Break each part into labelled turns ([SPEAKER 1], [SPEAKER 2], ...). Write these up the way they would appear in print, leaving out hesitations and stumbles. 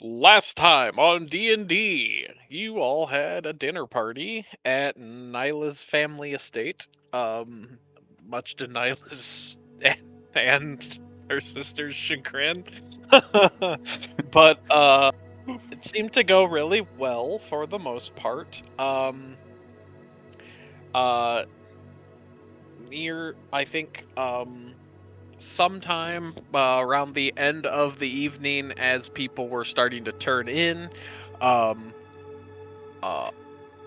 [SPEAKER 1] Last time on D&D, you all had a dinner party at Nyla's family estate. Much to Nyla's and her sister's chagrin. But it seemed to go really well for the most part. Uh near I think sometime around the end of the evening, as people were starting to turn in, um uh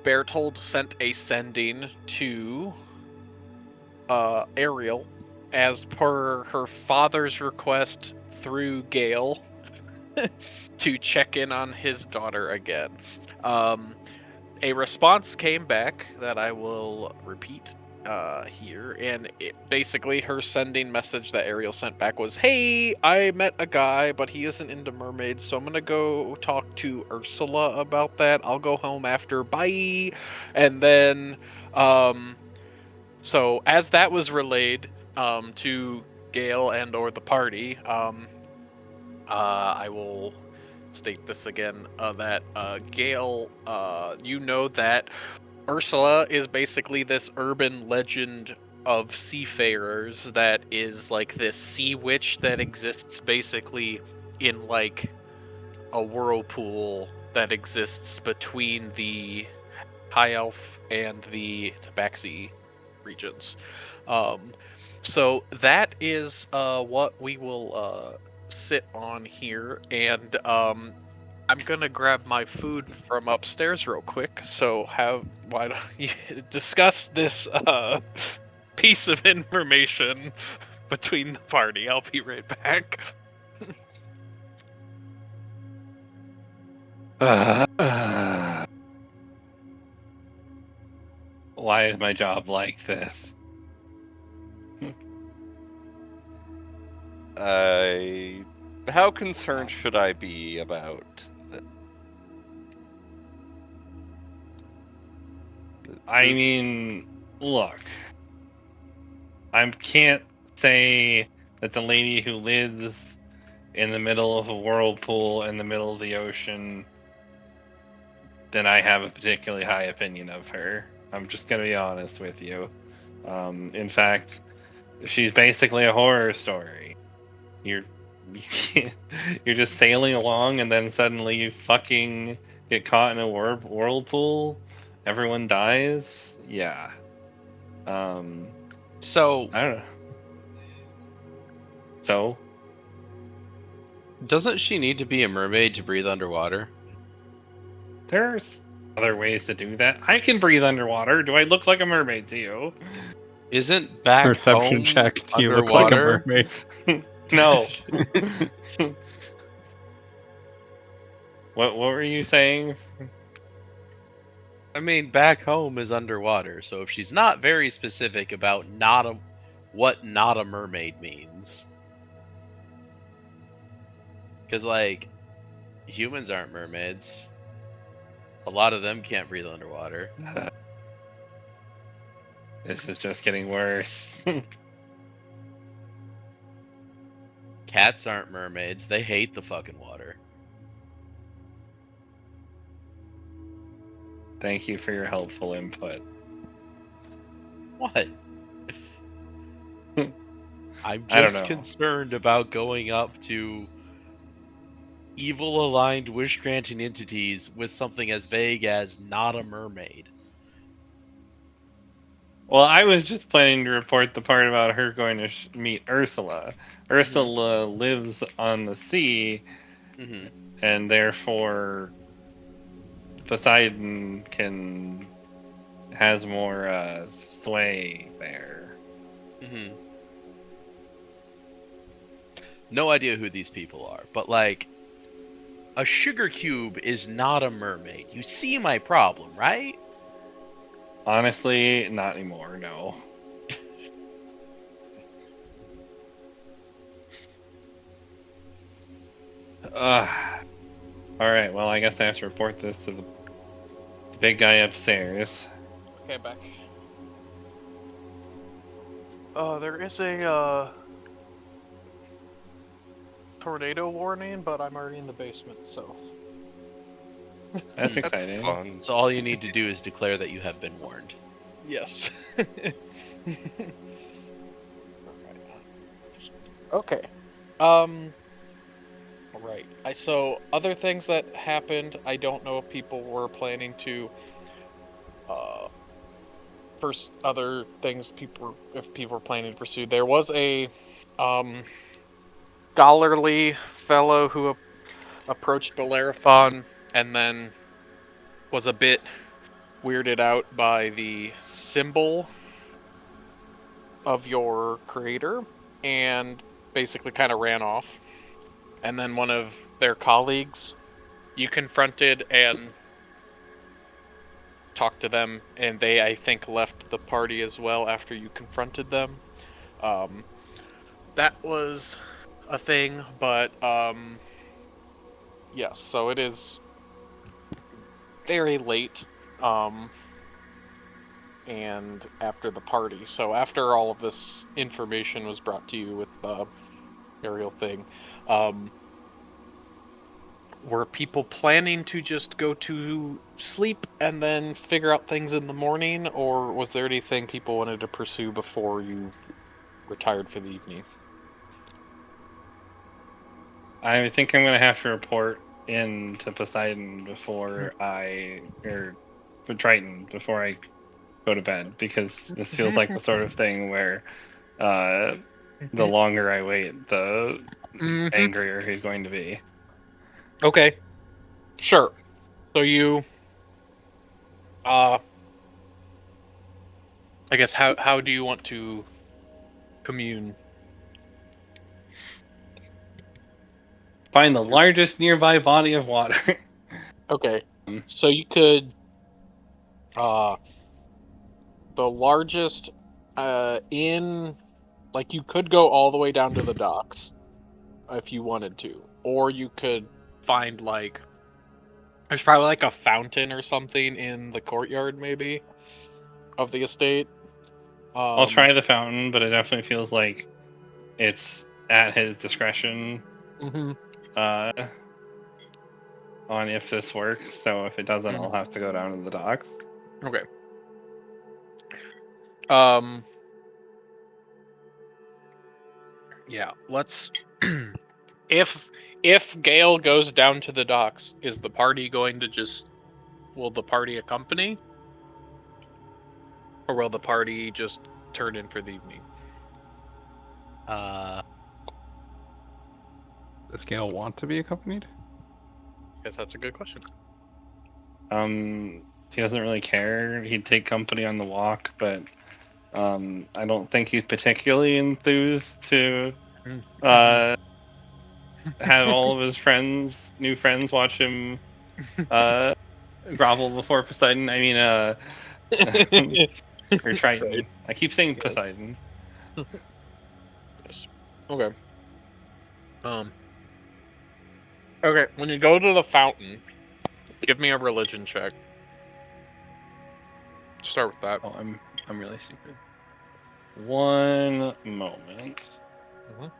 [SPEAKER 1] Bertold sent a sending to Ariel as per her father's request through Gale to check in on his daughter again. Um, a response came back that I will repeat here, and basically her sending message that Ariel sent back was, "Hey, I met a guy, but he isn't into mermaids, so I'm gonna go talk to Ursula about that. I'll go home after. Bye." And then, so as that was relayed to Gale and or the party, I will state this again, that Gale, you know that Ursula is basically this urban legend of seafarers that is like this sea witch that exists basically in like a whirlpool that exists between the High Elf and the Tabaxi regions. Um, so that is what we will sit on here, and I'm gonna grab my food from upstairs real quick. So why don't you discuss this piece of information between the party? I'll be right back.
[SPEAKER 2] Why is my job like this?
[SPEAKER 3] How concerned should I be about
[SPEAKER 2] I mean, look. I can't say that the lady who lives in the middle of a whirlpool in the middle of the ocean, then I have a particularly high opinion of her. I'm just gonna be honest with you. In fact, she's basically a horror story. You're you're just sailing along and then suddenly you fucking get caught in a whirlpool. Everyone dies. Yeah.
[SPEAKER 4] So
[SPEAKER 2] I don't know. So
[SPEAKER 4] doesn't she need to be a mermaid to breathe underwater?
[SPEAKER 2] there's other ways to do that. I can breathe underwater. Do I look like a mermaid to you?
[SPEAKER 4] Isn't back
[SPEAKER 5] Perception
[SPEAKER 4] home
[SPEAKER 5] check. Do you look like a
[SPEAKER 4] underwater?
[SPEAKER 5] mermaid?
[SPEAKER 2] No. What were you saying?
[SPEAKER 4] I mean, back home is underwater, so if she's not very specific about what not a mermaid means, because like humans aren't mermaids, a lot of them can't breathe underwater.
[SPEAKER 2] This is just getting worse.
[SPEAKER 4] Cats aren't mermaids; they hate the fucking water.
[SPEAKER 2] Thank you for your helpful input.
[SPEAKER 4] What? I'm
[SPEAKER 2] I don't
[SPEAKER 4] just
[SPEAKER 2] know.
[SPEAKER 4] concerned about going up to evil aligned wish granting entities with something as vague as not a mermaid.
[SPEAKER 2] Well, I was just planning to report the part about her going to meet Ursula. Ursula lives on the sea, and therefore Poseidon has more sway there.
[SPEAKER 4] No idea who these people are, but like, A sugar cube is not a mermaid. You see my problem, right?
[SPEAKER 2] Honestly, not anymore. No. All right. Well, I guess I have to report this to the big guy upstairs.
[SPEAKER 1] Okay, back. There is a tornado warning, but I'm already in the basement, so.
[SPEAKER 2] That's
[SPEAKER 4] Hmm.
[SPEAKER 2] exciting.
[SPEAKER 3] Fun.
[SPEAKER 4] So all you need to do is declare that you have been warned.
[SPEAKER 1] Yes. Okay. Right. So other things that happened, I don't know if people were planning to other things if people were planning to pursue. There was a um scholarly fellow who approached Bellerophon and then was a bit weirded out by the symbol of your creator and basically kind of ran off. And then one of their colleagues you confronted and talked to them, and they, I think, left the party as well after you confronted them. Um, that was a thing, but yes, so it is very late, and after the party. So after all of this information was brought to you with the aerial thing, were people planning to just go to sleep and then figure out things in the morning, or was there anything people wanted to pursue before you retired for the evening?
[SPEAKER 2] I think I'm gonna have to report in to Poseidon for Triton before I go to bed, because this feels like the sort of thing where the longer I wait, the angrier he's going to be.
[SPEAKER 1] Okay, sure. So you, uh, I guess how do you want to commune?
[SPEAKER 2] Find the largest nearby body of water.
[SPEAKER 1] Okay, so you could, uh, the largest, in, like you could go all the way down to the docks if you wanted to, or you could find like there's probably like a fountain or something in the courtyard maybe of the estate.
[SPEAKER 2] I'll try the fountain, but it definitely feels like it's at his discretion
[SPEAKER 1] Mhm.
[SPEAKER 2] uh, on if this works. So if it doesn't,
[SPEAKER 1] Mhm.
[SPEAKER 2] I'll have to go down to the docks.
[SPEAKER 1] Okay. Um. Yeah. Let's. If Gale goes down to the docks, is the party going to just? Will the party accompany, or will the party just turn in for the evening?
[SPEAKER 5] Does Gale want to be accompanied?
[SPEAKER 1] Guess that's a good question.
[SPEAKER 2] He doesn't really care. He'd take company on the walk, but I don't think he's particularly enthused to have all of his new friends, watch him grovel before Poseidon. I mean, or Triton.
[SPEAKER 1] Right.
[SPEAKER 2] I keep saying
[SPEAKER 1] Yeah.
[SPEAKER 2] Poseidon.
[SPEAKER 1] Yes. Okay. Um. Okay. When you go to the fountain, give me a religion check. Start with that.
[SPEAKER 2] Oh, I'm really stupid. One moment.
[SPEAKER 1] Mhm.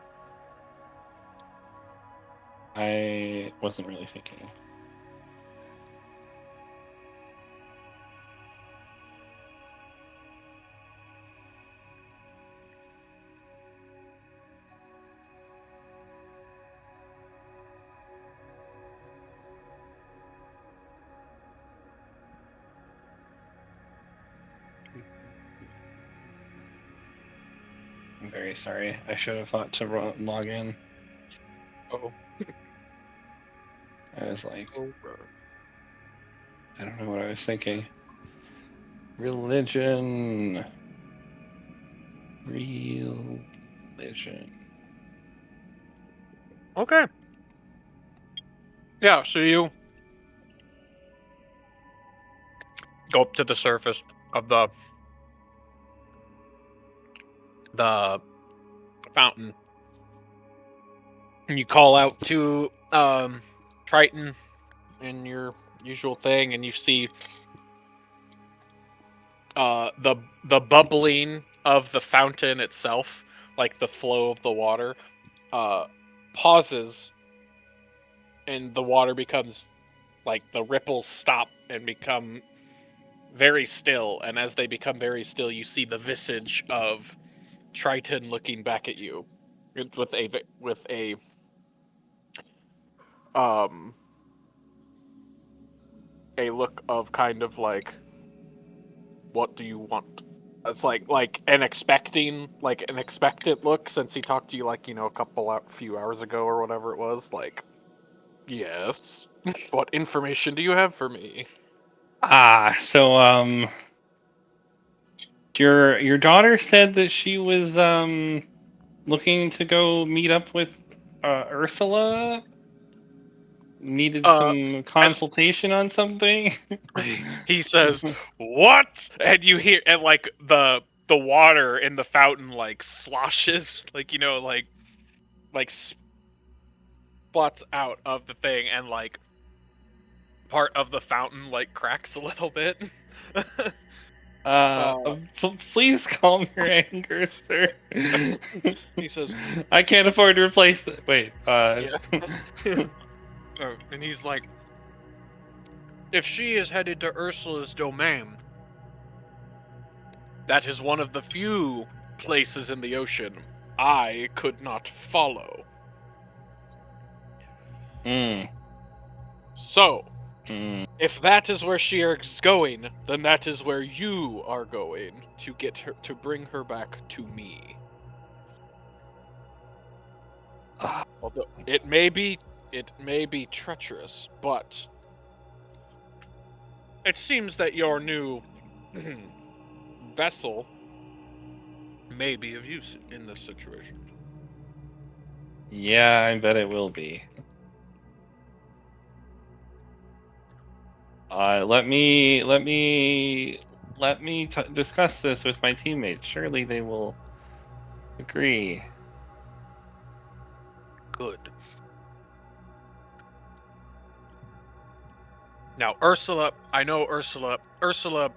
[SPEAKER 2] I wasn't really thinking. I'm very sorry. I should have thought to log in.
[SPEAKER 1] Oh.
[SPEAKER 2] I was like,
[SPEAKER 1] Oh.
[SPEAKER 2] I don't know what I was thinking. Religion. Religion.
[SPEAKER 1] Okay. Yeah, so you go up to the surface of the fountain, and you call out to Triton in your usual thing, and you see the bubbling of the fountain itself, like the flow of the water, pauses, and the water becomes like the ripples stop and become very still. And as they become very still, you see the visage of Triton looking back at you with a um a look of kind of like, what do you want? It's like an expectant look, since he talked to you like, few hours ago or whatever it was. Like, yes, what information do you have for me?
[SPEAKER 2] So your daughter said that she was looking to go meet up with Ursula. Needed
[SPEAKER 1] Uh,
[SPEAKER 2] some
[SPEAKER 1] as
[SPEAKER 2] consultation on something.
[SPEAKER 1] he says, "What?" And you hear, and like the water in the fountain like sloshes, like like spots out of the thing, and like part of the fountain like cracks a little bit. uh,
[SPEAKER 2] Please calm your anger, sir.
[SPEAKER 1] he says,
[SPEAKER 2] I can't afford to replace it. Wait,
[SPEAKER 1] "Yeah," and he's like, "If she is headed to Ursula's domain, that is one of the few places in the ocean I could not follow.
[SPEAKER 2] mm,
[SPEAKER 1] So,
[SPEAKER 2] mm.
[SPEAKER 1] if that is where she is going, then that is where you are going to get her, to bring her back to me.
[SPEAKER 2] Ah,
[SPEAKER 1] Although it may be treacherous, but it seems that your new vessel may be of use in this situation."
[SPEAKER 2] yeah, I bet it will be. Let me discuss this with my teammates. Surely they will agree.
[SPEAKER 1] Good. Now, Ursula, I know Ursula. Ursula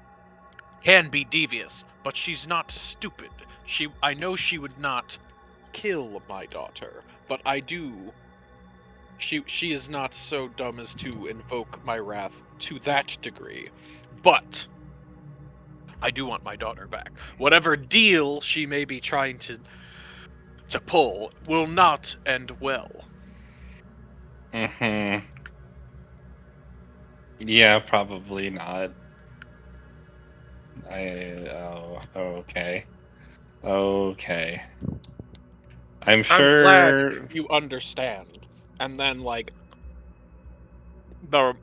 [SPEAKER 1] can be devious, but she's not stupid. I know she would not kill my daughter, but I do. She is not so dumb as to invoke my wrath to that degree. But I do want my daughter back. Whatever deal she may be trying to pull will not end well.
[SPEAKER 2] Mm-hmm. Yeah, probably not. Okay. Okay. I'm
[SPEAKER 1] I'm glad
[SPEAKER 2] sure.
[SPEAKER 1] you understand. And then like the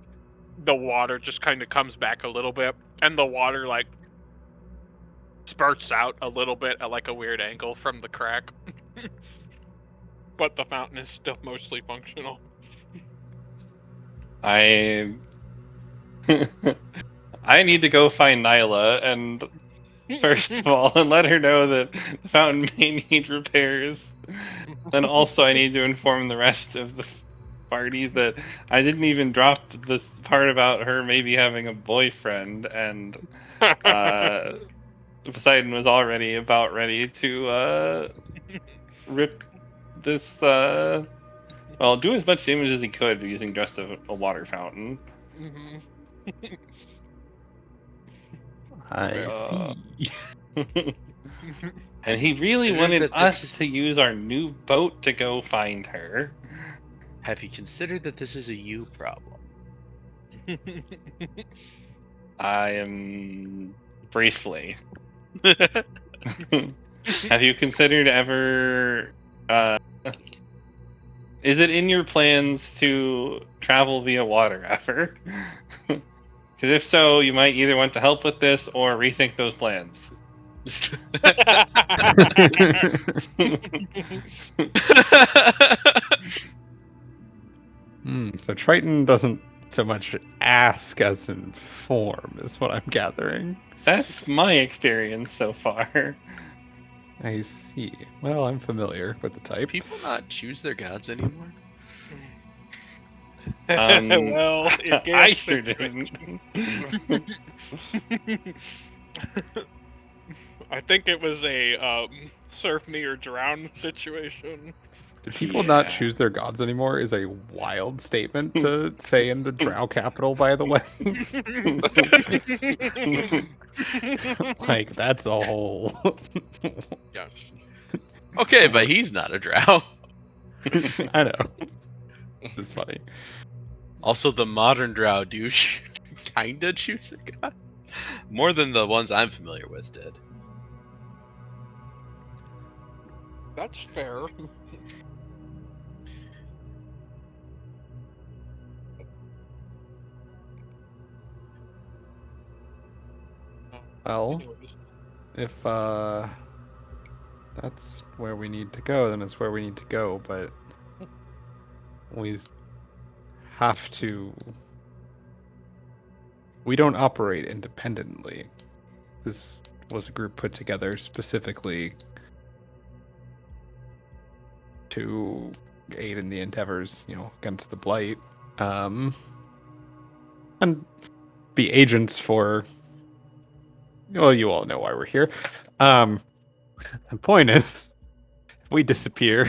[SPEAKER 1] water just kind of comes back a little bit, and the water like spurts out a little bit at like a weird angle from the crack. But the fountain is still mostly functional.
[SPEAKER 2] I I need to go find Nyla and first of all and let her know that the fountain may need repairs. Then also I need to inform the rest of the party that I didn't even drop this part about her maybe having a boyfriend, and uh Poseidon was already about ready to rip this well, do as much damage as he could using just a water fountain.
[SPEAKER 1] Mhm.
[SPEAKER 5] I
[SPEAKER 2] Uh,
[SPEAKER 5] see.
[SPEAKER 2] And he really
[SPEAKER 4] Considered
[SPEAKER 2] wanted
[SPEAKER 4] that
[SPEAKER 2] us
[SPEAKER 4] this-
[SPEAKER 2] to use our new boat to go find her.
[SPEAKER 4] Have you considered that this is a you problem?
[SPEAKER 2] I am briefly. Have you considered ever? Is it in your plans to travel via water ever? Because if so, you might either want to help with this or rethink those plans.
[SPEAKER 5] So Triton doesn't so much ask as inform, is what I'm gathering.
[SPEAKER 2] That's my experience so far.
[SPEAKER 5] I see. Well, I'm familiar with the type.
[SPEAKER 4] People not choose their gods anymore?
[SPEAKER 1] Well, in
[SPEAKER 2] I
[SPEAKER 1] Gale's
[SPEAKER 2] sure
[SPEAKER 1] situation,
[SPEAKER 2] didn't.
[SPEAKER 1] I think it was a surf me or drown situation.
[SPEAKER 5] Do people not
[SPEAKER 2] Yeah.
[SPEAKER 5] choose their gods anymore is a wild statement to say in the Drow capital, by the way. Like, that's a whole...
[SPEAKER 1] Yes.
[SPEAKER 4] Okay, but he's not a drow.
[SPEAKER 5] I know. It's funny.
[SPEAKER 4] Also, the modern drow do kinda choose their god. More than the ones I'm familiar with did.
[SPEAKER 1] That's fair.
[SPEAKER 5] Well,
[SPEAKER 1] Anyways.
[SPEAKER 5] if that's where we need to go, then it's where we need to go, but we have to... We don't operate independently. This was a group put together specifically to aid in the endeavors, against the Blight, and be agents for... Well, you all know why we're here. The point is, if we disappear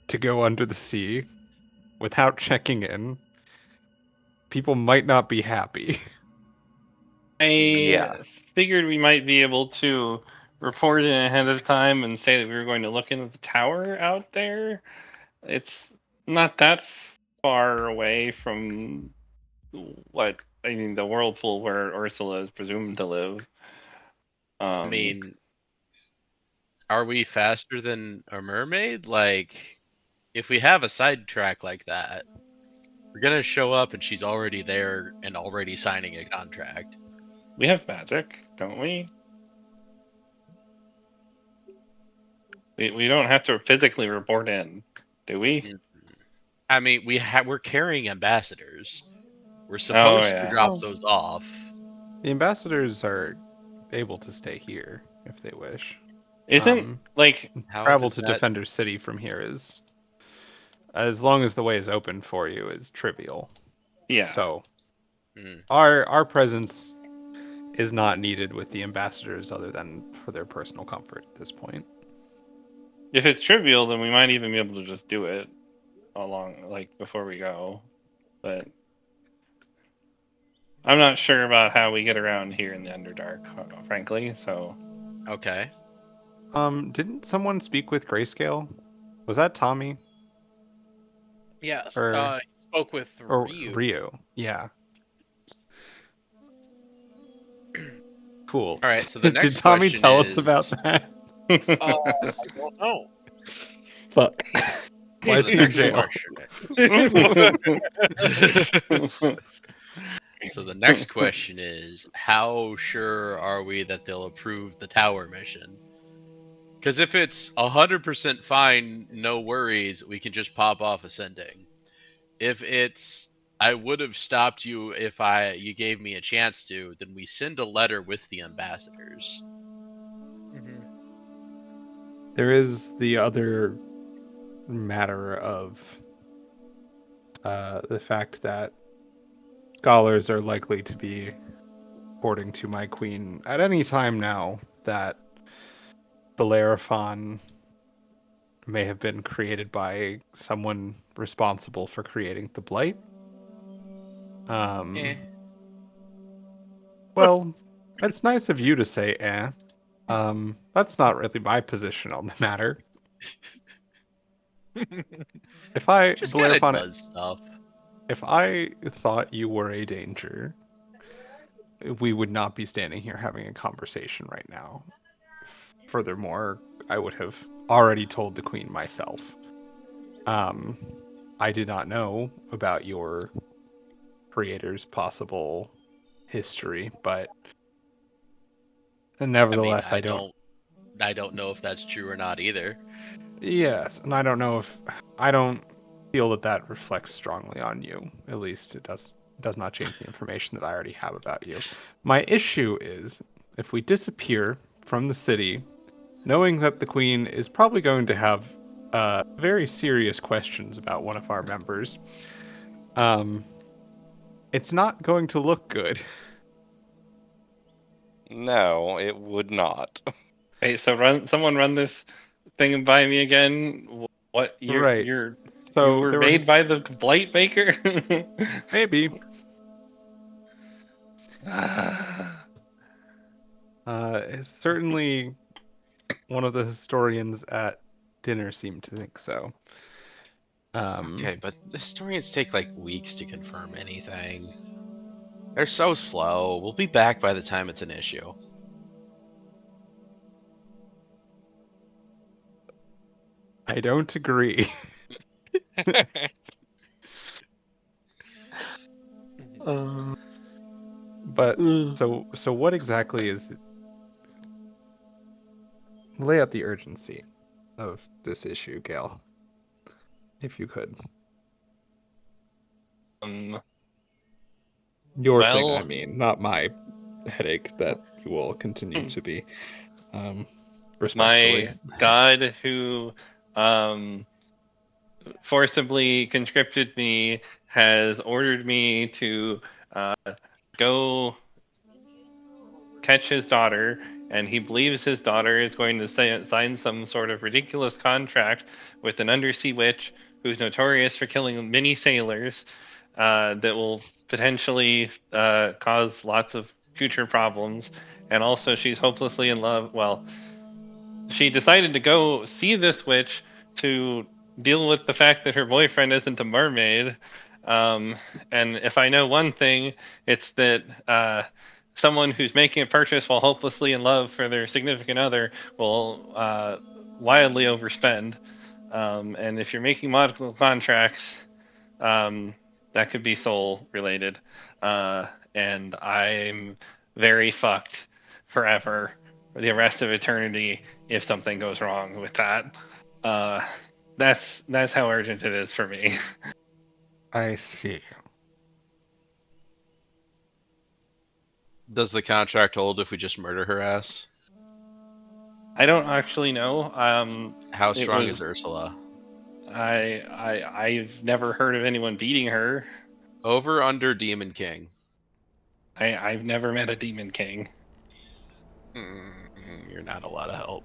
[SPEAKER 5] to go under the sea without checking in, people might not be happy.
[SPEAKER 2] I figured we might be able to report it ahead of time and say that we were going to look into the tower out there. It's not that far away from the whirlpool where Ursula is presumed to live.
[SPEAKER 4] I mean, are we faster than a mermaid? Like, if we have a sidetrack like that, we're gonna show up and she's already there and already signing a contract.
[SPEAKER 2] we have magic, don't we? We don't have to physically report in, do we?
[SPEAKER 4] I mean, we're carrying ambassadors. We're
[SPEAKER 2] Oh,
[SPEAKER 4] supposed to
[SPEAKER 2] yeah.
[SPEAKER 4] drop those off.
[SPEAKER 5] The ambassadors are able to stay here if they wish.
[SPEAKER 2] Isn't
[SPEAKER 4] How
[SPEAKER 5] Travel
[SPEAKER 4] does
[SPEAKER 5] to
[SPEAKER 4] that-
[SPEAKER 5] Defender City from here is, as long as the way is open for you, is trivial.
[SPEAKER 2] yeah.
[SPEAKER 5] So
[SPEAKER 4] Hmm.
[SPEAKER 5] our presence is not needed with the ambassadors other than for their personal comfort at this point.
[SPEAKER 2] If it's trivial, then we might even be able to just do it before we go. But I'm not sure about how we get around here in the Underdark, frankly. So
[SPEAKER 4] Okay.
[SPEAKER 5] Didn't someone speak with Grayscale? Was that Tommy
[SPEAKER 1] Yes.
[SPEAKER 5] or
[SPEAKER 1] He spoke with
[SPEAKER 5] or
[SPEAKER 1] Ryu.
[SPEAKER 5] Rio? Yeah. Cool.
[SPEAKER 4] All right. So the
[SPEAKER 5] Did
[SPEAKER 4] next
[SPEAKER 5] Tommy
[SPEAKER 4] question
[SPEAKER 5] tell
[SPEAKER 4] is,
[SPEAKER 5] us about that?
[SPEAKER 1] I don't know.
[SPEAKER 5] Fuck. Why
[SPEAKER 4] so
[SPEAKER 5] is
[SPEAKER 4] the
[SPEAKER 5] he in
[SPEAKER 4] next
[SPEAKER 5] jail?
[SPEAKER 4] question. So the next question is, how sure are we that they'll approve the tower mission? Because if it's 100% fine, no worries, we can just pop off ascending. If it's, I would have stopped you if you gave me a chance to, then we send a letter with the ambassadors.
[SPEAKER 1] Mm-hmm.
[SPEAKER 5] There is the other matter of the fact that scholars are likely to be reporting to my queen at any time now that Bellerophon may have been created by someone responsible for creating the Blight. Well, it's nice of you to say eh. That's not really my position on the matter. If I,
[SPEAKER 4] Just kind of
[SPEAKER 5] Bellerophon,
[SPEAKER 4] does stuff.
[SPEAKER 5] if I thought you were a danger, we would not be standing here having a conversation right now. Furthermore, I would have already told the queen myself. I did not know about your creator's possible history, but nevertheless,
[SPEAKER 4] I don't know if that's true or not either.
[SPEAKER 5] Yes, and I don't feel that reflects strongly on you. At least it does not change the information that I already have about you. My issue is if we disappear from the city, knowing that the Queen is probably going to have very serious questions about one of our members, it's not going to look good.
[SPEAKER 3] No, it would not.
[SPEAKER 2] Hey, so someone run this thing by me again. What you
[SPEAKER 5] Right.
[SPEAKER 2] you
[SPEAKER 5] So
[SPEAKER 2] were
[SPEAKER 5] there were
[SPEAKER 2] made by the Blight Maker?
[SPEAKER 5] maybe
[SPEAKER 2] Ah,
[SPEAKER 5] certainly one of the historians at dinner seemed to think so.
[SPEAKER 4] Okay, but historians take like weeks to confirm anything. They're so slow. We'll be back by the time it's an issue.
[SPEAKER 5] I don't agree. But so what exactly is lay out the urgency of this issue, Gail, if you could.
[SPEAKER 2] um,
[SPEAKER 5] Your thing, I
[SPEAKER 2] well,
[SPEAKER 5] mean, not my headache that you will continue to be. Respectfully.
[SPEAKER 2] my god who um, forcibly conscripted me has ordered me to go catch his daughter, and he believes his daughter is going to sign some sort of ridiculous contract with an undersea witch who's notorious for killing many sailors, that will potentially cause lots of future problems. And also, she's hopelessly in love. Well, she decided to go see this witch to deal with the fact that her boyfriend isn't a mermaid. Um, and if I know one thing, it's that someone who's making a purchase while hopelessly in love for their significant other will wildly overspend. And if you're making multiple contracts, um, that could be soul related. And I'm very fucked forever for the rest of eternity if something goes wrong with that. Uh, that's how urgent it is for me.
[SPEAKER 5] I see.
[SPEAKER 4] Does the contract hold if we just murder her ass?
[SPEAKER 2] I don't actually know.
[SPEAKER 4] How
[SPEAKER 2] It
[SPEAKER 4] strong is
[SPEAKER 2] was
[SPEAKER 4] Ursula?
[SPEAKER 2] I've never heard of anyone beating her.
[SPEAKER 4] Over under Demon King.
[SPEAKER 2] I've never met a demon king.
[SPEAKER 4] You're not a lot of help.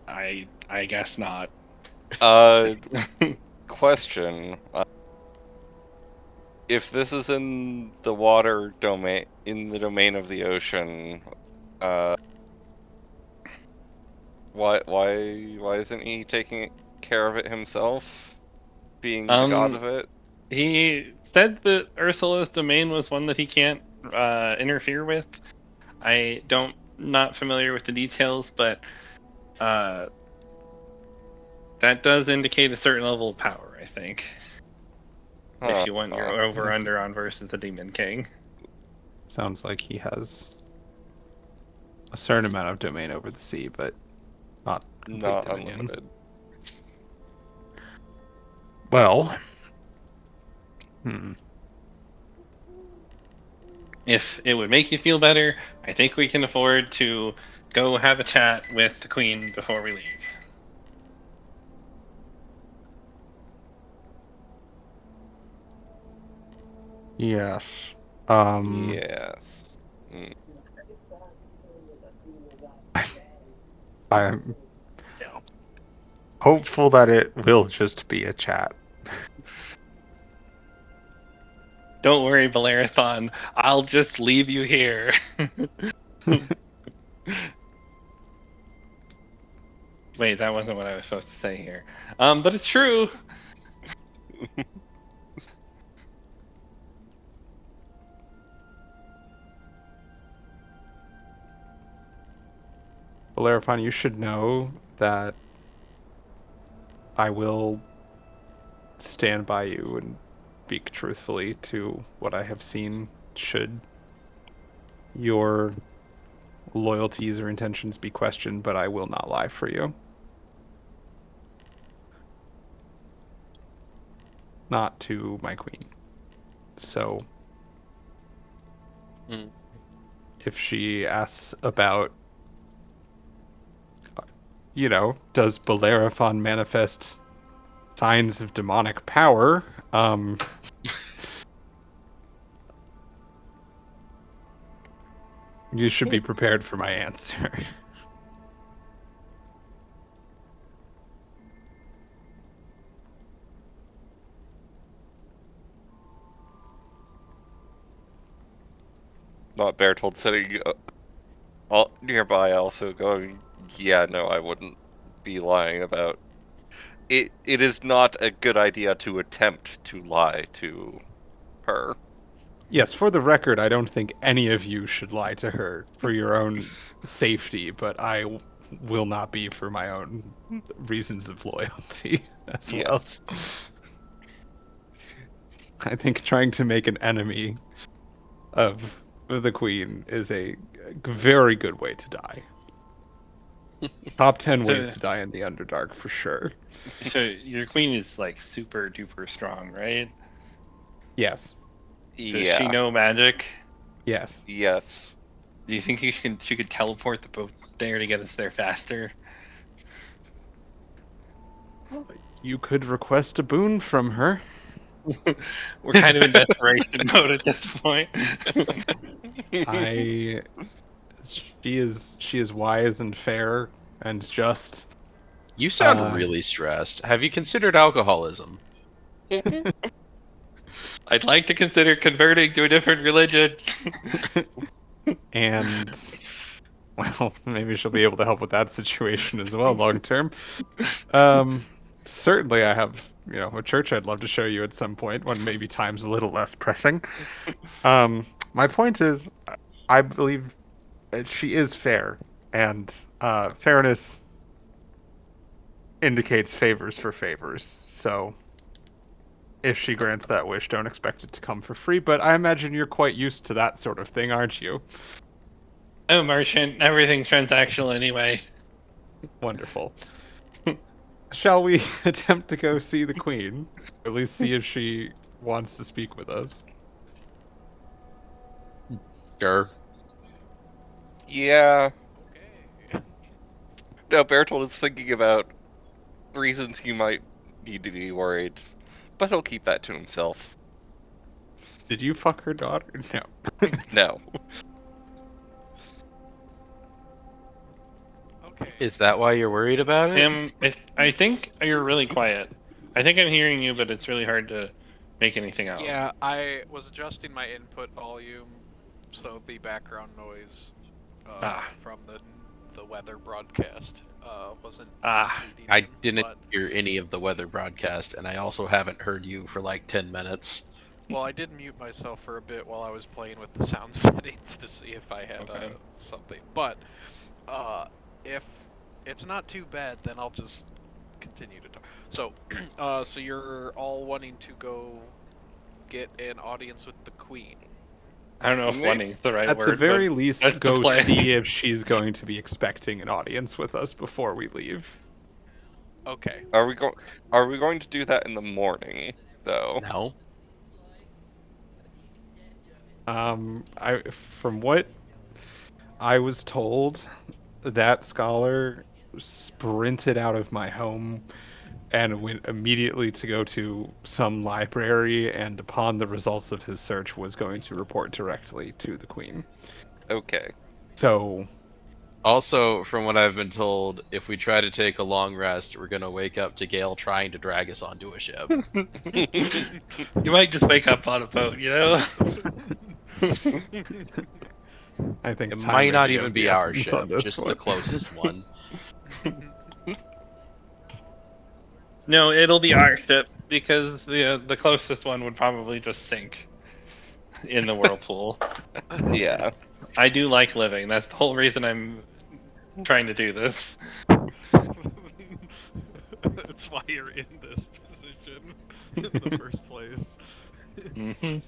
[SPEAKER 2] I I guess not.
[SPEAKER 3] Uh, question. If this is in the water domain, in the domain of the ocean, uh, why isn't he taking care of it himself, being the god
[SPEAKER 2] um,
[SPEAKER 3] of it?
[SPEAKER 2] he said that Ursula's domain was one that he can't interfere with. I don't not familiar with the details, but uh, that does indicate a certain level of power. I think if
[SPEAKER 3] Huh.
[SPEAKER 2] you want your over
[SPEAKER 5] Yes.
[SPEAKER 2] under on versus the Demon King.
[SPEAKER 5] Sounds like he has a certain amount of domain over the sea, but not complete
[SPEAKER 3] Not
[SPEAKER 5] dominion.
[SPEAKER 3] unlimited.
[SPEAKER 5] Well,
[SPEAKER 2] If it would make you feel better, I think we can afford to go have a chat with the Queen before we leave.
[SPEAKER 5] yes.
[SPEAKER 3] Yes. Mm.
[SPEAKER 5] I'm hopeful that it will just be a chat.
[SPEAKER 2] Don't worry, Valerathon. I'll just leave you here. Wait, that wasn't what I was supposed to say here. But it's true.
[SPEAKER 5] Bellerophon, you should know that I will stand by you and speak truthfully to what I have seen should your loyalties or intentions be questioned, but I will not lie for you. Not to my queen. So,
[SPEAKER 4] Hmm.
[SPEAKER 5] if she asks about, does Bellerophon manifest signs of demonic power, you should be prepared for my answer.
[SPEAKER 3] Not Bertold sitting all nearby, also going, yeah, no, I wouldn't be lying about it. It is not a good idea to attempt to lie to her.
[SPEAKER 5] Yes, for the record, I don't think any of you should lie to her for your own safety, but will not be for my own reasons of loyalty as well.
[SPEAKER 3] Yes.
[SPEAKER 5] I think trying to make an enemy of the queen is a very good way to die. Top 10 ways to die in the Underdark for sure.
[SPEAKER 2] So your queen is like super duper strong, right?
[SPEAKER 5] Yes.
[SPEAKER 2] Does she
[SPEAKER 3] Yeah.
[SPEAKER 2] know magic?
[SPEAKER 5] Yes.
[SPEAKER 3] Yes.
[SPEAKER 2] Do you think she could teleport the boat there to get us there faster?
[SPEAKER 5] You could request a boon from her.
[SPEAKER 2] We're kind of in desperation mode at this point.
[SPEAKER 5] She is wise and fair and just.
[SPEAKER 4] You sound really stressed. Have you considered alcoholism?
[SPEAKER 2] I'd like to consider converting to a different religion.
[SPEAKER 5] And well, maybe she'll be able to help with that situation as well long term. Certainly I have, a church I'd love to show you at some point when maybe time's a little less pressing. My point is, I believe that she is fair, and fairness indicates favors for favors. So if she grants that wish, don't expect it to come for free, but I imagine you're quite used to that sort of thing, aren't you?
[SPEAKER 2] I'm a merchant. Everything's transactional anyway.
[SPEAKER 5] Wonderful. Shall we attempt to go see the queen? At least see if she wants to speak with us.
[SPEAKER 4] Sure.
[SPEAKER 3] Yeah.
[SPEAKER 1] Okay.
[SPEAKER 3] Now, Bertold is thinking about reasons he might need to be worried, but he'll keep that to himself.
[SPEAKER 5] Did you fuck her daughter? No.
[SPEAKER 3] No.
[SPEAKER 1] Okay.
[SPEAKER 4] Is that why you're worried about it?
[SPEAKER 2] I think you're really quiet. I think I'm hearing you, but it's really hard to make anything out.
[SPEAKER 1] Yeah, I was adjusting my input volume, so the background noise from the weather broadcast wasn't leading
[SPEAKER 4] I
[SPEAKER 1] in,
[SPEAKER 4] didn't
[SPEAKER 1] but,
[SPEAKER 4] hear any of the weather broadcast, and I also haven't heard you for like 10 minutes.
[SPEAKER 1] well, I did mute myself for a bit while I was playing with the sound settings to see if I had
[SPEAKER 2] Okay.
[SPEAKER 1] something. But if it's not too bad, then I'll just continue to talk. So, so you're all wanting to go get an audience with the queen.
[SPEAKER 2] I don't know if
[SPEAKER 3] Maybe.
[SPEAKER 2] wanting is the right
[SPEAKER 5] At
[SPEAKER 2] word.
[SPEAKER 5] the very
[SPEAKER 2] but
[SPEAKER 5] least,
[SPEAKER 2] that's the
[SPEAKER 5] go
[SPEAKER 2] plan.
[SPEAKER 5] see if she's going to be expecting an audience with us before we leave.
[SPEAKER 1] Okay.
[SPEAKER 3] Are we going to do that in the morning, though?
[SPEAKER 4] No?
[SPEAKER 5] From what I was told, that scholar sprinted out of my home and went immediately to go to some library, and upon the results of his search was going to report directly to the queen.
[SPEAKER 3] Okay.
[SPEAKER 5] So,
[SPEAKER 4] Also, from what I've been told, if we try to take a long rest, we're going to wake up to Gale trying to drag us onto a ship.
[SPEAKER 2] You might just wake up on a boat, you know?
[SPEAKER 5] I think
[SPEAKER 4] It
[SPEAKER 5] time
[SPEAKER 4] might
[SPEAKER 5] may
[SPEAKER 4] not
[SPEAKER 5] be
[SPEAKER 4] even
[SPEAKER 5] of
[SPEAKER 4] be
[SPEAKER 5] the
[SPEAKER 4] our
[SPEAKER 5] essence on
[SPEAKER 4] ship,
[SPEAKER 5] this
[SPEAKER 4] just
[SPEAKER 5] one.
[SPEAKER 4] the closest one.
[SPEAKER 2] No, it'll be our ship because the closest one would probably just sink in the whirlpool.
[SPEAKER 3] Yeah.
[SPEAKER 2] I do like living. That's the whole reason I'm trying to do this.
[SPEAKER 1] That's why you're in this position in the first place.
[SPEAKER 2] Mm-hmm.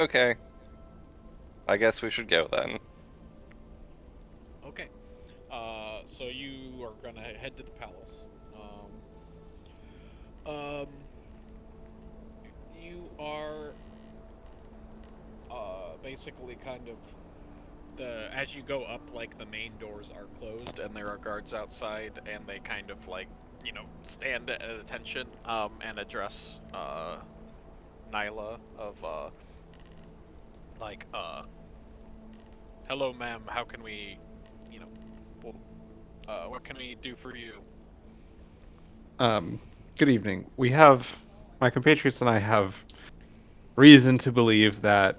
[SPEAKER 3] Okay. I guess we should go then.
[SPEAKER 1] Okay. So you are gonna head to the palace. You are basically kind of as you go up, like the main doors are closed and there are guards outside, and they kind of like stand at attention and address Nyla of like hello ma'am, how can we you know what can we do for you?
[SPEAKER 5] Good evening. My compatriots and I have reason to believe that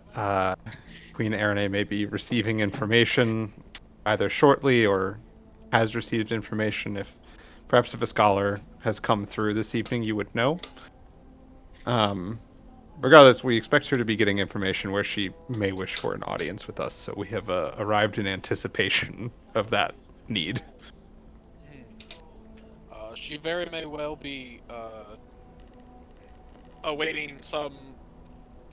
[SPEAKER 5] Queen Erine may be receiving information either shortly or has received information. Perhaps if a scholar has come through this evening, you would know. Um, Regardless, we expect her to be getting information where she may wish for an audience with us, so we have arrived in anticipation of that need.
[SPEAKER 1] She very may well be awaiting some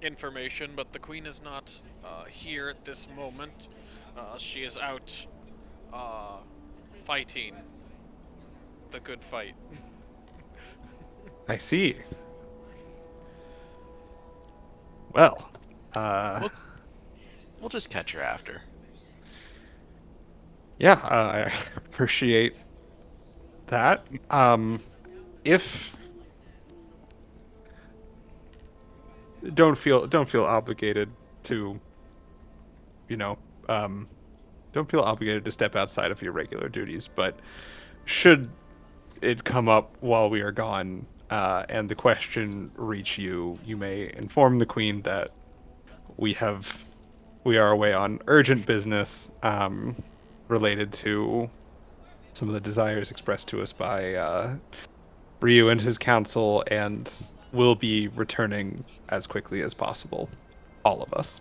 [SPEAKER 1] information, but the queen is not here at this moment. She is out fighting the good fight.
[SPEAKER 5] I see. Well,
[SPEAKER 4] We'll just catch her after.
[SPEAKER 5] yeah, I appreciate that. If don't feel obligated to, you know, don't feel obligated to step outside of your regular duties, but should it come up while we are gone, and the question reach you, you may inform the queen that we are away on urgent business, related to some of the desires expressed to us by Ryu and his council, and will be returning as quickly as possible. All of us.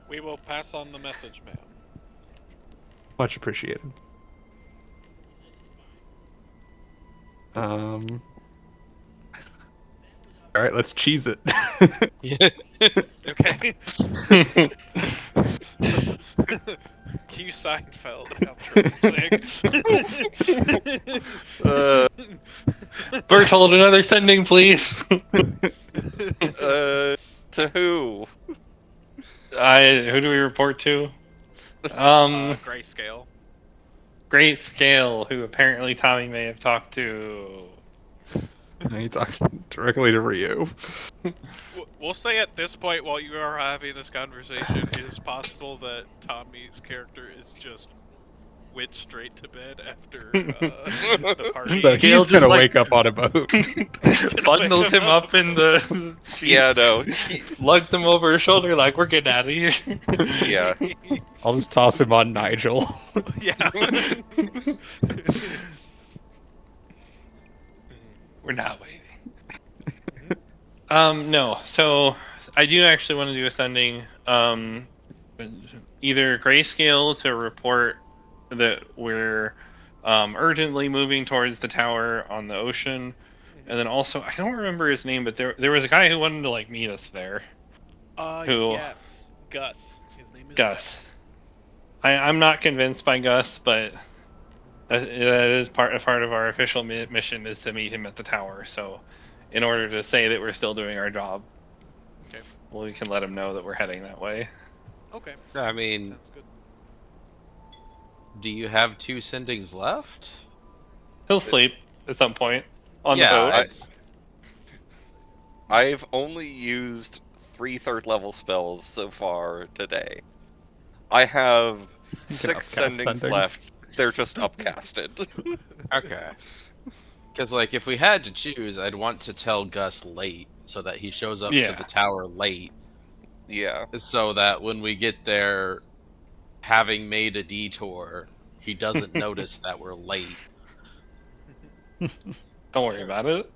[SPEAKER 1] We will pass on the message, ma'am.
[SPEAKER 5] Much appreciated. All right, let's cheese it.
[SPEAKER 4] Yeah.
[SPEAKER 1] Okay. Cue Seinfeld outro music.
[SPEAKER 2] Bertold, another sending, please.
[SPEAKER 3] To who?
[SPEAKER 2] Who do we report to?
[SPEAKER 1] Grayscale.
[SPEAKER 2] Grayscale, who apparently Tommy may have talked to.
[SPEAKER 5] You talk directly to Ryu.
[SPEAKER 1] We'll say at this point, while you are having this conversation, it is possible that Tommy's character is just went straight to bed after the party.
[SPEAKER 5] But
[SPEAKER 2] Gale
[SPEAKER 5] he's
[SPEAKER 2] just,
[SPEAKER 5] gonna
[SPEAKER 2] like-
[SPEAKER 5] wake up on a boat.
[SPEAKER 2] Bundles him up in the sheets.
[SPEAKER 3] Yeah, no.
[SPEAKER 2] Lugged him over his shoulder like, we're getting out of here.
[SPEAKER 3] Yeah.
[SPEAKER 5] I'll just toss him on Nigel.
[SPEAKER 1] Yeah.
[SPEAKER 2] We're not waiting. No. So I do actually want to do a sending. Either Grayscale to report that we're urgently moving towards the tower on the ocean, and then also I don't remember his name, but there was a guy who wanted to like meet us there. Who?
[SPEAKER 1] Yes, Gus. His name is
[SPEAKER 2] Gus. I'm not convinced by Gus, but that is part of our official mission is to meet him at the tower. So, in order to say that we're still doing our job,
[SPEAKER 1] Okay.
[SPEAKER 2] well, we can let him know that we're heading that way.
[SPEAKER 1] Okay.
[SPEAKER 4] I mean,
[SPEAKER 1] Sounds good.
[SPEAKER 4] do you have 2 sendings left?
[SPEAKER 2] He'll sleep at some point on
[SPEAKER 4] yeah,
[SPEAKER 2] the boat.
[SPEAKER 4] it's-
[SPEAKER 3] I've only used 3 third-level spells so far today. I have 6
[SPEAKER 5] upcast
[SPEAKER 3] sendings
[SPEAKER 5] sending.
[SPEAKER 3] left. They're just upcasted.
[SPEAKER 4] okay. Because like, if we had to choose, I'd want to tell Gus late so that he shows up
[SPEAKER 2] Yeah.
[SPEAKER 4] to the tower late,
[SPEAKER 3] Yeah.
[SPEAKER 4] so that when we get there, having made a detour, he doesn't notice that we're late.
[SPEAKER 2] Don't worry about it.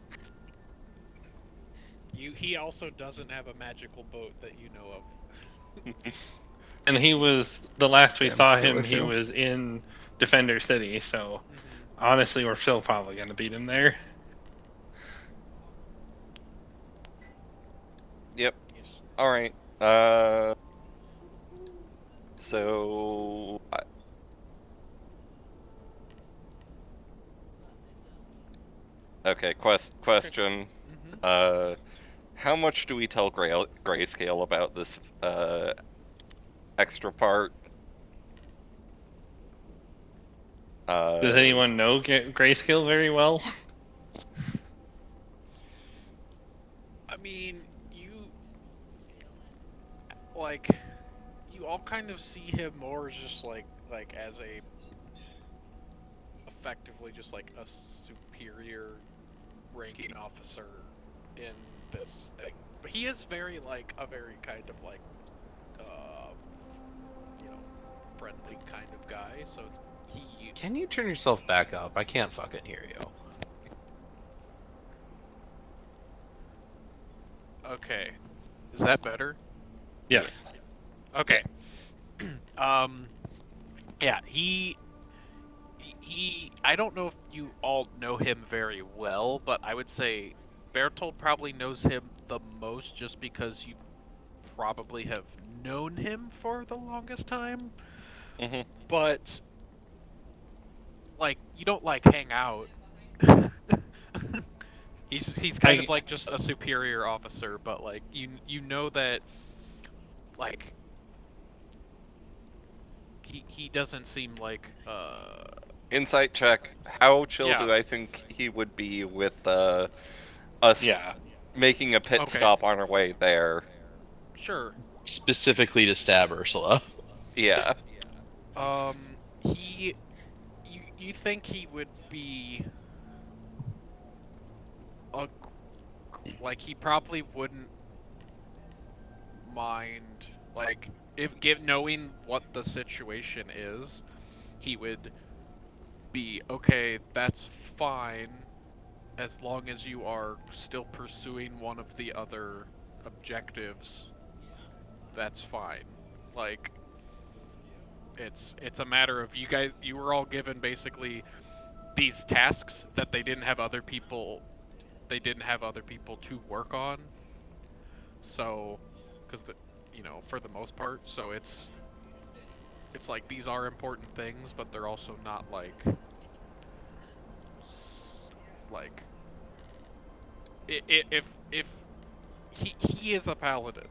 [SPEAKER 1] He also doesn't have a magical boat that you know of.
[SPEAKER 2] And he was the last we
[SPEAKER 5] Damn
[SPEAKER 2] saw
[SPEAKER 5] skill
[SPEAKER 2] him. He
[SPEAKER 5] issue.
[SPEAKER 2] was in Defender City. So honestly, we're still probably gonna beat him there.
[SPEAKER 3] Yep.
[SPEAKER 1] Yes.
[SPEAKER 3] All right. So. Okay. Question.
[SPEAKER 1] Mm-hmm.
[SPEAKER 3] How much do we tell Grayscale about this extra part?
[SPEAKER 2] Does anyone know Grayscale very well?
[SPEAKER 1] I mean, you like you all kind of see him more as just like as a effectively just like a superior ranking officer in this thing. But he is very like a very kind of like uh you know friendly kind of guy. So he
[SPEAKER 4] Can you turn yourself back up? I can't fucking hear you.
[SPEAKER 1] okay. Is that better?
[SPEAKER 2] Yes.
[SPEAKER 1] Okay. um yeah, he I don't know if you all know him very well, but I would say Bertold probably knows him the most just because you probably have known him for the longest time.
[SPEAKER 3] Mhm.
[SPEAKER 1] But like you don't like hang out. he's kind of
[SPEAKER 2] I
[SPEAKER 1] like just a superior officer, but like you know that like he doesn't seem like
[SPEAKER 3] Insight check. How chill
[SPEAKER 1] yeah.
[SPEAKER 3] do I think he would be with us
[SPEAKER 2] yeah.
[SPEAKER 3] making a pit
[SPEAKER 1] Okay.
[SPEAKER 3] stop on our way there?
[SPEAKER 1] Sure.
[SPEAKER 4] Specifically to stab Ursula.
[SPEAKER 3] Yeah.
[SPEAKER 1] He you think he would be a like he probably wouldn't mind like if give knowing what the situation is, he would be okay, that's fine as long as you are still pursuing one of the other objectives. That's fine. Like it's a matter of you were all given basically these tasks that they didn't have other people to work on. So cuz the for the most part, so it's like these are important things, but they're also not like if he is a paladin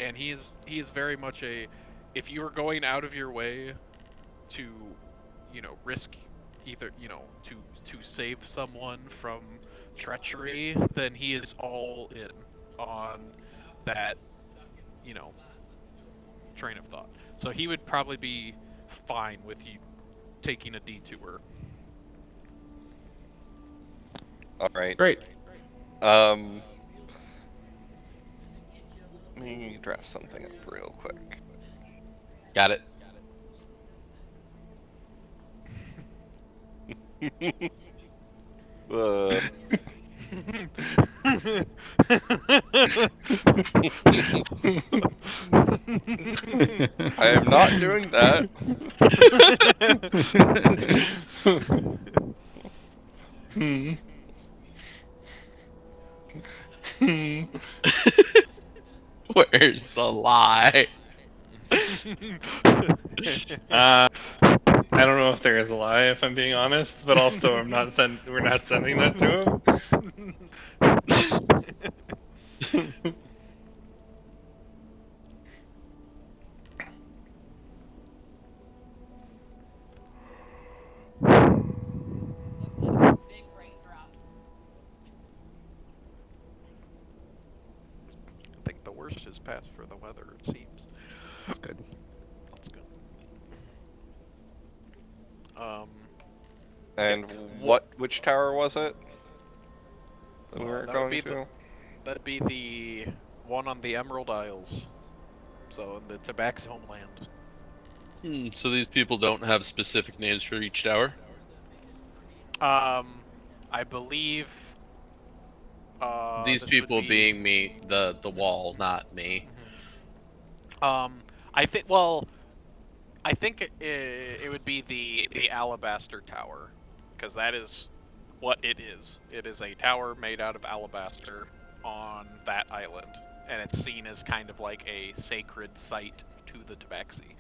[SPEAKER 1] and he is very much a if you are going out of your way to risk either to save someone from treachery, then he is all in on that you know train of thought. So he would probably be fine with you taking a detour.
[SPEAKER 3] All right.
[SPEAKER 5] Great.
[SPEAKER 3] Um. Let me draft something up real quick.
[SPEAKER 4] Got it.
[SPEAKER 3] Uh, I am not doing that.
[SPEAKER 2] Hmm. Hmm.
[SPEAKER 4] Where's the lie?
[SPEAKER 2] I don't know if there is a lie, if I'm being honest, but also we're not sending that to him.
[SPEAKER 1] I think the worst is past for the weather, it seems.
[SPEAKER 5] That's good.
[SPEAKER 1] That's good. Um, okay.
[SPEAKER 3] And
[SPEAKER 1] What?
[SPEAKER 3] which tower was it that we were
[SPEAKER 1] That would
[SPEAKER 3] going
[SPEAKER 1] be
[SPEAKER 3] to?
[SPEAKER 1] that'd be the one on the Emerald Isles. So in the Tabaxi homeland.
[SPEAKER 4] So these people don't have specific names for each tower?
[SPEAKER 1] I believe.
[SPEAKER 4] These
[SPEAKER 1] This would
[SPEAKER 4] people
[SPEAKER 1] be.
[SPEAKER 4] being me, the wall, not me.
[SPEAKER 1] I think. Well, I think it would be the Alabaster Tower, because that is what it is. It is a tower made out of alabaster on that island. and it's seen as kind of like a sacred site to the Tabaxi.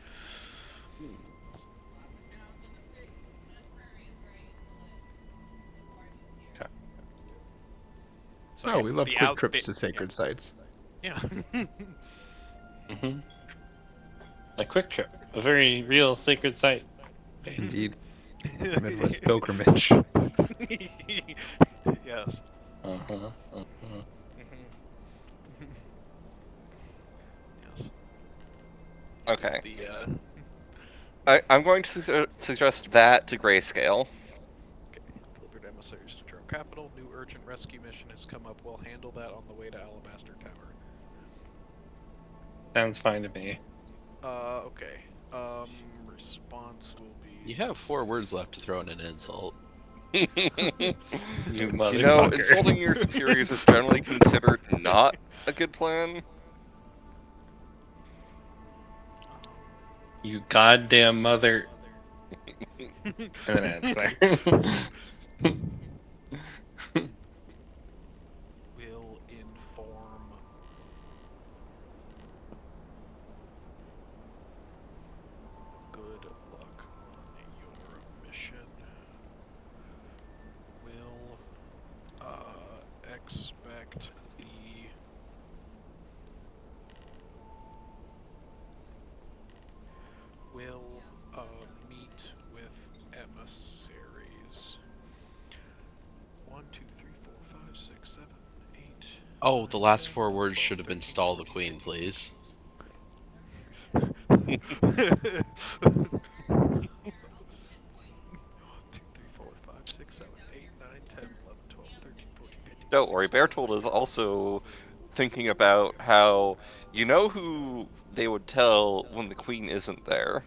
[SPEAKER 1] So
[SPEAKER 5] Oh, we love
[SPEAKER 1] the
[SPEAKER 5] quick trips to sacred sites.
[SPEAKER 1] Yeah.
[SPEAKER 2] Hmm. A quick trip, a very real sacred site.
[SPEAKER 5] Indeed. Midwest pilgrimage.
[SPEAKER 1] Yes.
[SPEAKER 2] Uh-huh.
[SPEAKER 1] Yes.
[SPEAKER 3] Okay.
[SPEAKER 1] The
[SPEAKER 3] I'm going to suggest that to Grayscale.
[SPEAKER 1] okay. Delivered emissaries to Drone Capital. New urgent rescue mission has come up. We'll handle that on the way to Alabaster Tower.
[SPEAKER 2] Sounds fine to me.
[SPEAKER 1] Okay. Response will be.
[SPEAKER 4] You have 4 words left to throw in an insult.
[SPEAKER 2] You
[SPEAKER 3] You
[SPEAKER 2] motherfucker.
[SPEAKER 3] know, insulting your superiors is generally considered not a good plan.
[SPEAKER 2] You goddamn mother. And then answer.
[SPEAKER 1] Will inform. Good luck on your mission. Will expect the will meet with emissaries. 1, 2, 3, 4, 5, 6, 7, 8.
[SPEAKER 4] Oh, the last
[SPEAKER 1] 10,
[SPEAKER 4] 4
[SPEAKER 1] 11,
[SPEAKER 4] words
[SPEAKER 1] 12,
[SPEAKER 4] should have been
[SPEAKER 1] 13,
[SPEAKER 4] stall the
[SPEAKER 1] 14,
[SPEAKER 4] queen,
[SPEAKER 1] 15,
[SPEAKER 4] please.
[SPEAKER 1] 16. 2, 3, 4, 5, 6, 7, 8, 9, 10, 11, 12, 13, 14, 15,
[SPEAKER 3] Don't worry,
[SPEAKER 1] 16.
[SPEAKER 3] Bertold is also thinking about how you know who they would tell when the queen isn't there.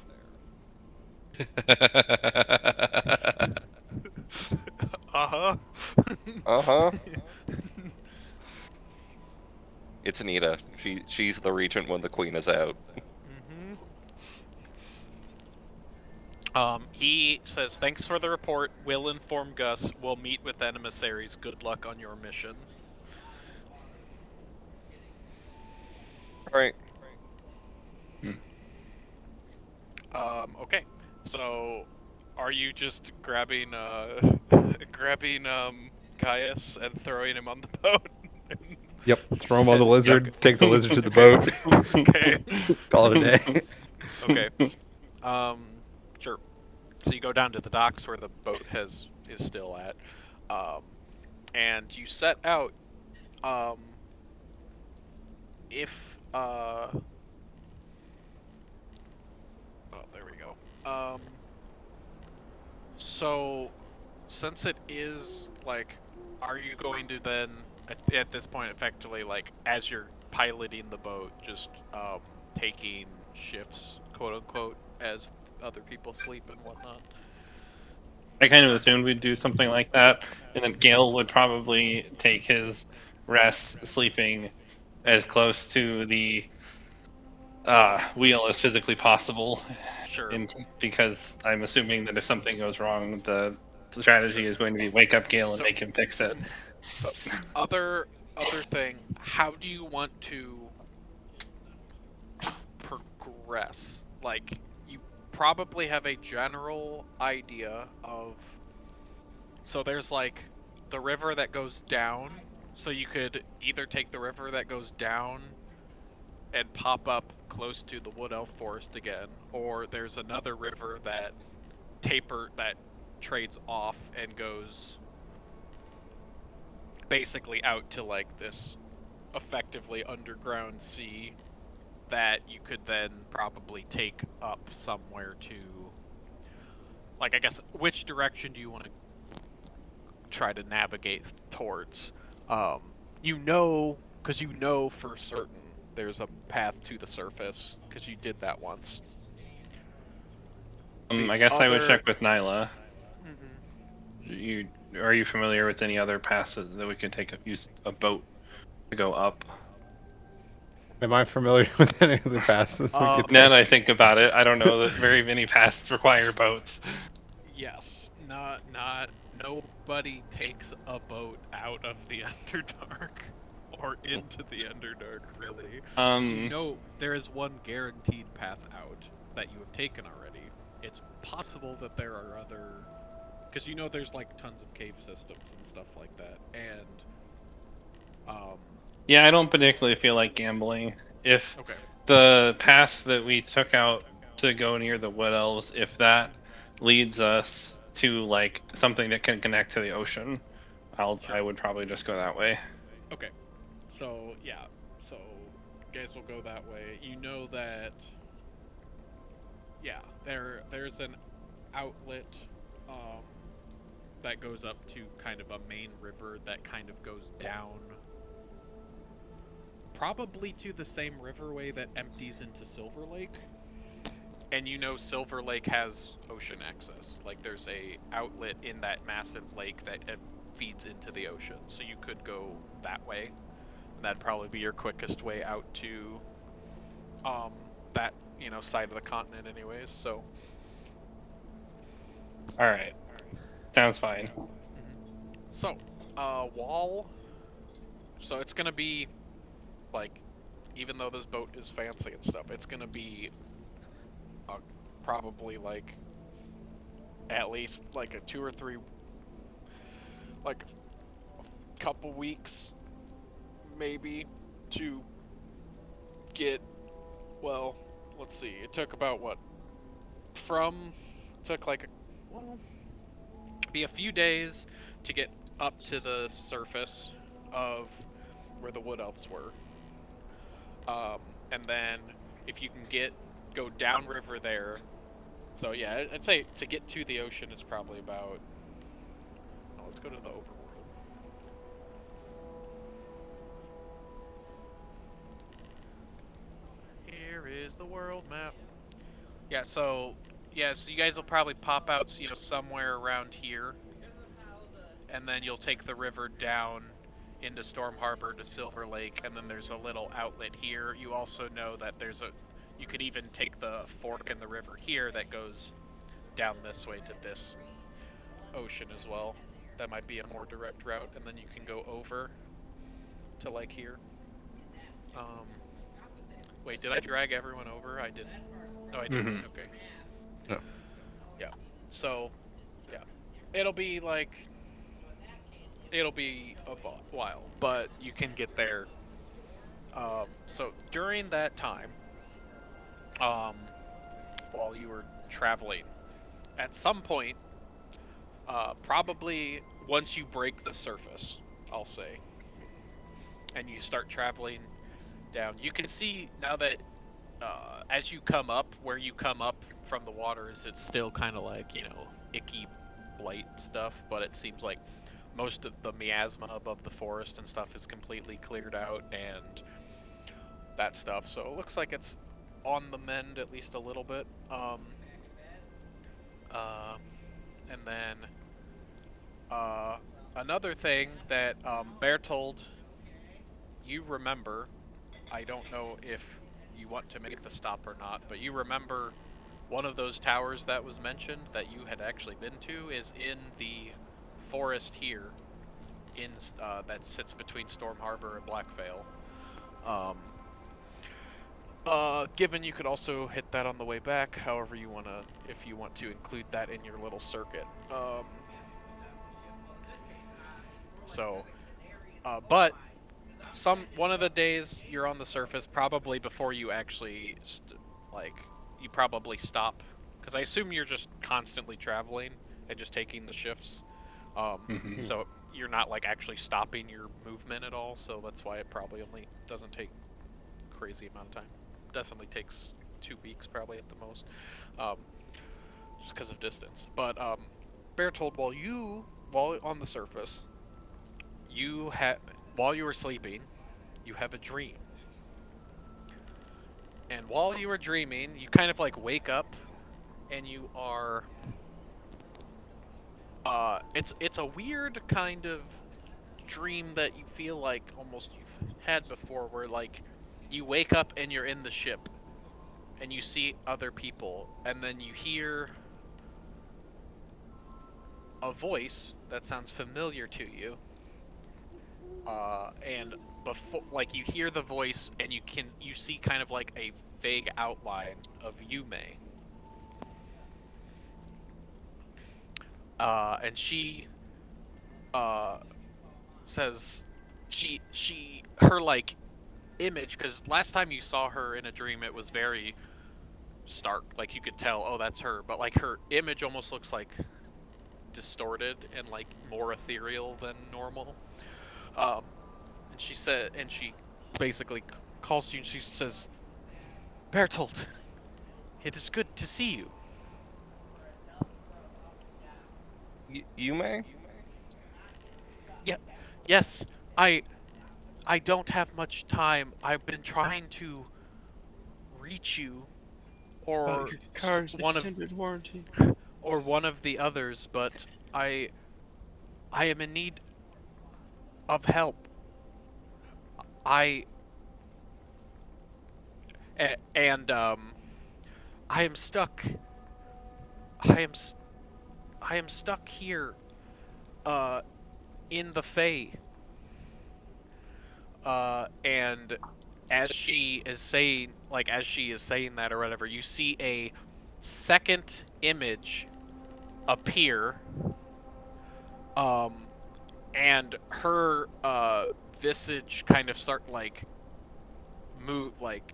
[SPEAKER 1] Uh-huh.
[SPEAKER 3] Uh-huh. It's Anita. She's the regent when the queen is out.
[SPEAKER 1] Mm-hmm. He says, thanks for the report. We'll inform Gus. We'll meet with emissaries. Good luck on your mission.
[SPEAKER 3] Alright.
[SPEAKER 1] Okay. So, are you just grabbing, grabbing, Caius and throwing him on the boat?
[SPEAKER 5] Yep. Throw him on the
[SPEAKER 1] Heading-
[SPEAKER 5] lizard. Take the lizard to the boat.
[SPEAKER 1] Okay.
[SPEAKER 5] Call it a day.
[SPEAKER 1] Okay. Sure. So you go down to the docks where the boat is still at, and you set out. If oh, there we go. So since it is like, are you going to then at this point effectively like as you're piloting the boat, just taking shifts, quote unquote, as other people sleep and whatnot?
[SPEAKER 2] I kind of assumed we'd do something like that, and then Gale would probably take his rest sleeping as close to the wheel as physically possible.
[SPEAKER 1] Sure.
[SPEAKER 2] Because I'm assuming that if something goes wrong, the strategy
[SPEAKER 1] Sure.
[SPEAKER 2] is going to be wake up Gale and
[SPEAKER 1] So-
[SPEAKER 2] make him fix it.
[SPEAKER 1] So, other thing, how do you want to progress? Like, you probably have a general idea of. So there's like the river that goes down. So you could either take the river that goes down and pop up close to the Wood Elf Forest again, or there's another river that trades off and goes basically out to like this effectively underground sea that you could then probably take up somewhere to, like, I guess, which direction do you want to try to navigate towards? Because you know for certain there's a path to the surface because you did that once. The
[SPEAKER 2] I guess I would
[SPEAKER 1] other-
[SPEAKER 2] check with Nyla. Are you familiar with any other passes that we could use a boat to go up?
[SPEAKER 5] Am I familiar with any of the passes we could
[SPEAKER 2] Now
[SPEAKER 5] take?
[SPEAKER 2] that I think about it, I don't know that very many passes require boats.
[SPEAKER 1] Yes, nobody takes a boat out of the Underdark far into the Underdark, really.
[SPEAKER 2] Um,
[SPEAKER 1] So you know there is one guaranteed path out that you have taken already. It's possible that there are other, because you know there's like tons of cave systems and stuff like that, and
[SPEAKER 2] yeah, I don't particularly feel like gambling. If
[SPEAKER 1] okay,
[SPEAKER 2] the path that we took out to go near the Wood Elves, if that leads us to like something that can connect to the ocean,
[SPEAKER 1] Sure.
[SPEAKER 2] I would probably just go that way.
[SPEAKER 1] Okay, so yeah, so you guys will go that way. You know that, yeah, there's an outlet um, that goes up to kind of a main river that kind of goes down, probably to the same riverway that empties into Silver Lake. And you know Silver Lake has ocean access. Like there's a outlet in that massive lake that feeds into the ocean. So you could go that way. And that'd probably be your quickest way out to that, side of the continent anyways. So
[SPEAKER 2] All right, sounds fine.
[SPEAKER 1] so wall. So it's going to be like, even though this boat is fancy and stuff, it's going to be probably like at least like a 2 or 3, like a couple weeks maybe to get, well, let's see, it took about what, took like be a few days to get up to the surface of where the wood elves were, and then if you can go downriver there. So yeah, I'd say to get to the ocean it's probably about, let's go to the overworld. Here is the world map. Yeah, so you guys will probably pop out, somewhere around here, and then you'll take the river down into Storm Harbor to Silver Lake, and then there's a little outlet here. You also know that you could even take the fork in the river here that goes down this way to this ocean as well. That might be a more direct route, and then you can go over to like here. Wait, did I drag everyone over? I didn't. No, I didn't.
[SPEAKER 2] Mhm.
[SPEAKER 1] Okay.
[SPEAKER 5] No.
[SPEAKER 1] Yeah. So, yeah, it'll be a while, but you can get there. So during that time, while you were traveling, at some point, probably once you break the surface, I'll say, and you start traveling down, you can see now that as you come up, where you come up from the waters, it's still kind of like, icky blight stuff, but it seems like most of the miasma above the forest and stuff is completely cleared out and that stuff. So it looks like it's on the mend at least a little bit. And then another thing that Bertold, you remember, I don't know if you want to make the stop or not, but you remember one of those towers that was mentioned that you had actually been to is in the forest here, that sits between Storm Harbor and Blackvale. Given you could also hit that on the way back, however you wanna, if you want to include that in your little circuit. But one of the days you're on the surface, probably before you actually you probably stop, because I assume you're just constantly traveling and just taking the shifts.
[SPEAKER 2] Mhm.
[SPEAKER 1] So you're not like actually stopping your movement at all. So that's why it probably only doesn't take crazy amount of time. Definitely takes 2 weeks probably at the most, just because of distance. But Bertold, while on the surface, while you were sleeping, you have a dream. And while you were dreaming, you kind of like wake up, and you are. It's a weird kind of dream that you feel like almost you've had before, where like you wake up and you're in the ship, and you see other people, and then you hear a voice that sounds familiar to you, and before, like, you hear the voice and you see kind of like a vague outline of Yume. And she says her like image, because last time you saw her in a dream it was very stark, like you could tell, oh, that's her, but like her image almost looks like distorted and like more ethereal than normal. And she basically calls you and she says, Bertolt, it is good to see you.
[SPEAKER 3] Yume?
[SPEAKER 1] Yeah, yes, I don't have much time. I've been trying to reach you, or
[SPEAKER 4] your car's
[SPEAKER 1] one of
[SPEAKER 4] extended warranty.
[SPEAKER 1] one of the others, but I I am in need of help. I and I am stuck. I am I am stuck here uh in the Fae. And as she is saying that or whatever, you see a second image appear, um and her visage kind of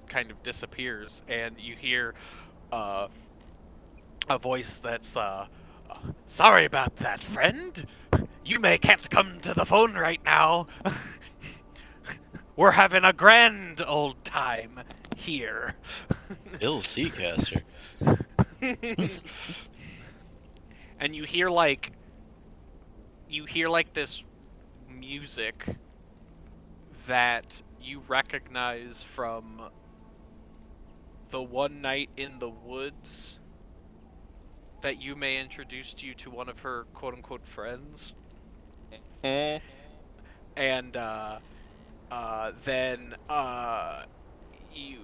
[SPEAKER 1] kind of disappears, and you hear uh a voice that's sorry about that, friend. You may can't come to the phone right now. We're having a grand old time here.
[SPEAKER 4] Bill Seacaster.
[SPEAKER 1] And you hear like this music that you recognize from the one night in the woods that Yume introduced you to one of her quote-unquote friends.
[SPEAKER 3] Mm.
[SPEAKER 1] And then you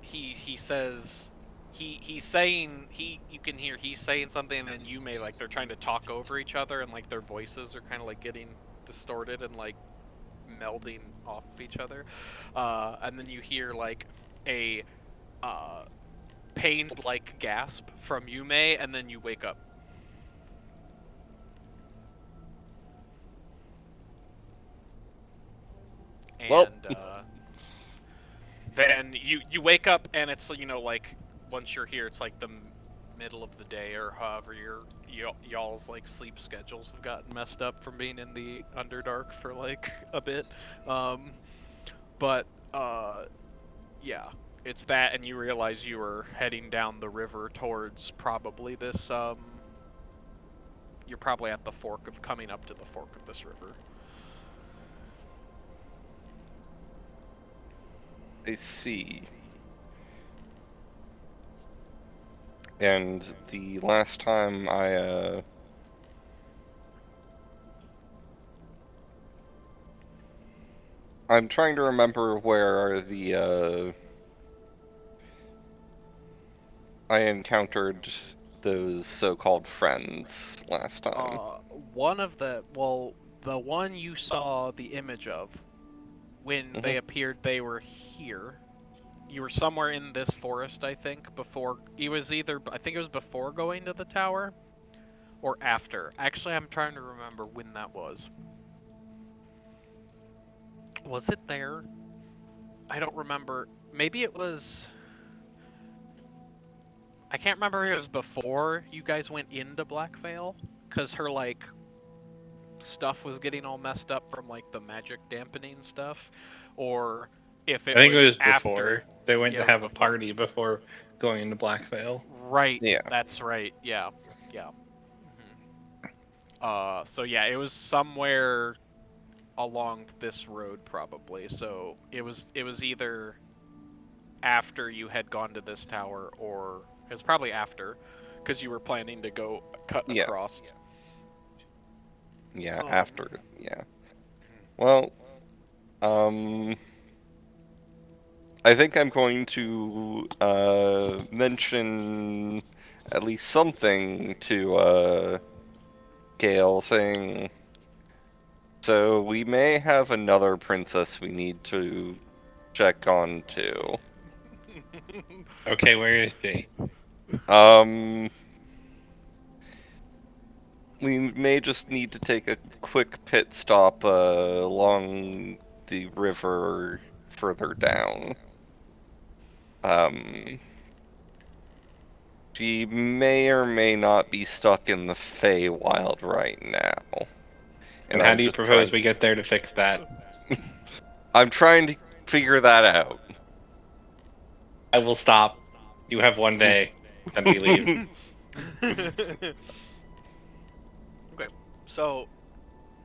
[SPEAKER 1] he says he's saying you can hear he's saying something, and then Yume, like, they're trying to talk over each other, and like their voices are kind of like getting distorted and like melding off of each other. And then you hear like a pained like gasp from Yume, and then you wake up. And
[SPEAKER 3] Well-
[SPEAKER 1] then you wake up, and it's, like, once you're here, it's like the middle of the day, or however y'all's like sleep schedules have gotten messed up from being in the Underdark for like a bit. But yeah, it's that, and you realize you were heading down the river towards probably this you're probably at the fork of coming up to the fork of this river.
[SPEAKER 3] I see. And the last time I'm trying to remember where I encountered those so-called friends last time.
[SPEAKER 1] The one you saw the image of when they appeared, they were here. You were somewhere in this forest, I think, before. I think it was before going to the tower, or after. Actually, I'm trying to remember when that was. Was it there? I don't remember. Maybe it was... I can't remember if it was before you guys went into Blackvale, because her, like, stuff was getting all messed up from, like, the magic dampening stuff, or if
[SPEAKER 2] I think it was
[SPEAKER 1] after.
[SPEAKER 2] before. They went
[SPEAKER 1] Yeah,
[SPEAKER 2] to
[SPEAKER 1] it was
[SPEAKER 2] have a
[SPEAKER 1] before.
[SPEAKER 2] party before going into Blackvale.
[SPEAKER 1] Right.
[SPEAKER 3] Yeah.
[SPEAKER 1] That's right. Yeah. Yeah. So yeah, it was somewhere along this road probably. So it was either after you had gone to this tower, or it was probably after, because you were planning to go cut
[SPEAKER 3] Yeah.
[SPEAKER 1] across.
[SPEAKER 3] Yeah, after. Yeah. Well, I think I'm going to mention at least something to Gale, saying, So we may have another princess we need to check on too.
[SPEAKER 2] Okay, where is she?
[SPEAKER 3] We may just need to take a quick pit stop along the river further down. She may or may not be stuck in the Feywild right now.
[SPEAKER 2] And
[SPEAKER 3] I
[SPEAKER 2] how
[SPEAKER 3] was
[SPEAKER 2] do you
[SPEAKER 3] just
[SPEAKER 2] propose
[SPEAKER 3] trying-
[SPEAKER 2] we get there to fix that?
[SPEAKER 3] I'm trying to figure that out.
[SPEAKER 2] I will stop. You have one day, then we leave.
[SPEAKER 1] Okay, so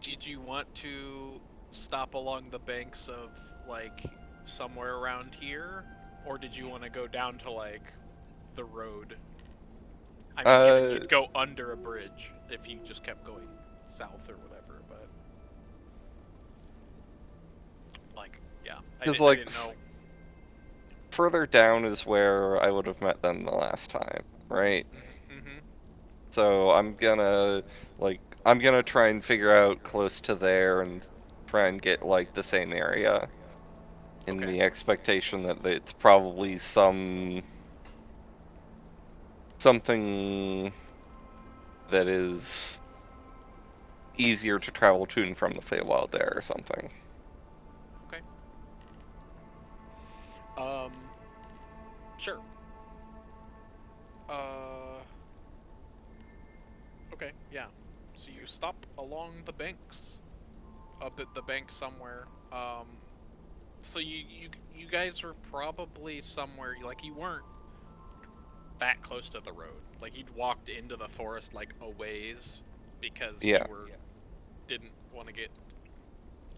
[SPEAKER 1] did you want to stop along the banks of like somewhere around here, or did you want to go down to like the road? I mean, given you'd go under a bridge if you just kept going south or whatever, but like, yeah, I
[SPEAKER 3] 'Cause,
[SPEAKER 1] didn't know.
[SPEAKER 3] Further down is where I would have met them the last time, right?
[SPEAKER 1] Mm-hmm.
[SPEAKER 3] So I'm gonna try and figure out close to there and try and get like the same area in
[SPEAKER 1] Okay.
[SPEAKER 3] the expectation that it's probably something that is easier to travel to and from the Feywild there or something.
[SPEAKER 1] Okay. Sure. Okay, yeah. So you stop along the banks, up at the bank somewhere. So you guys were probably somewhere like you weren't that close to the road. Like you'd walked into the forest like a ways because
[SPEAKER 3] Yeah.
[SPEAKER 1] you were didn't want to get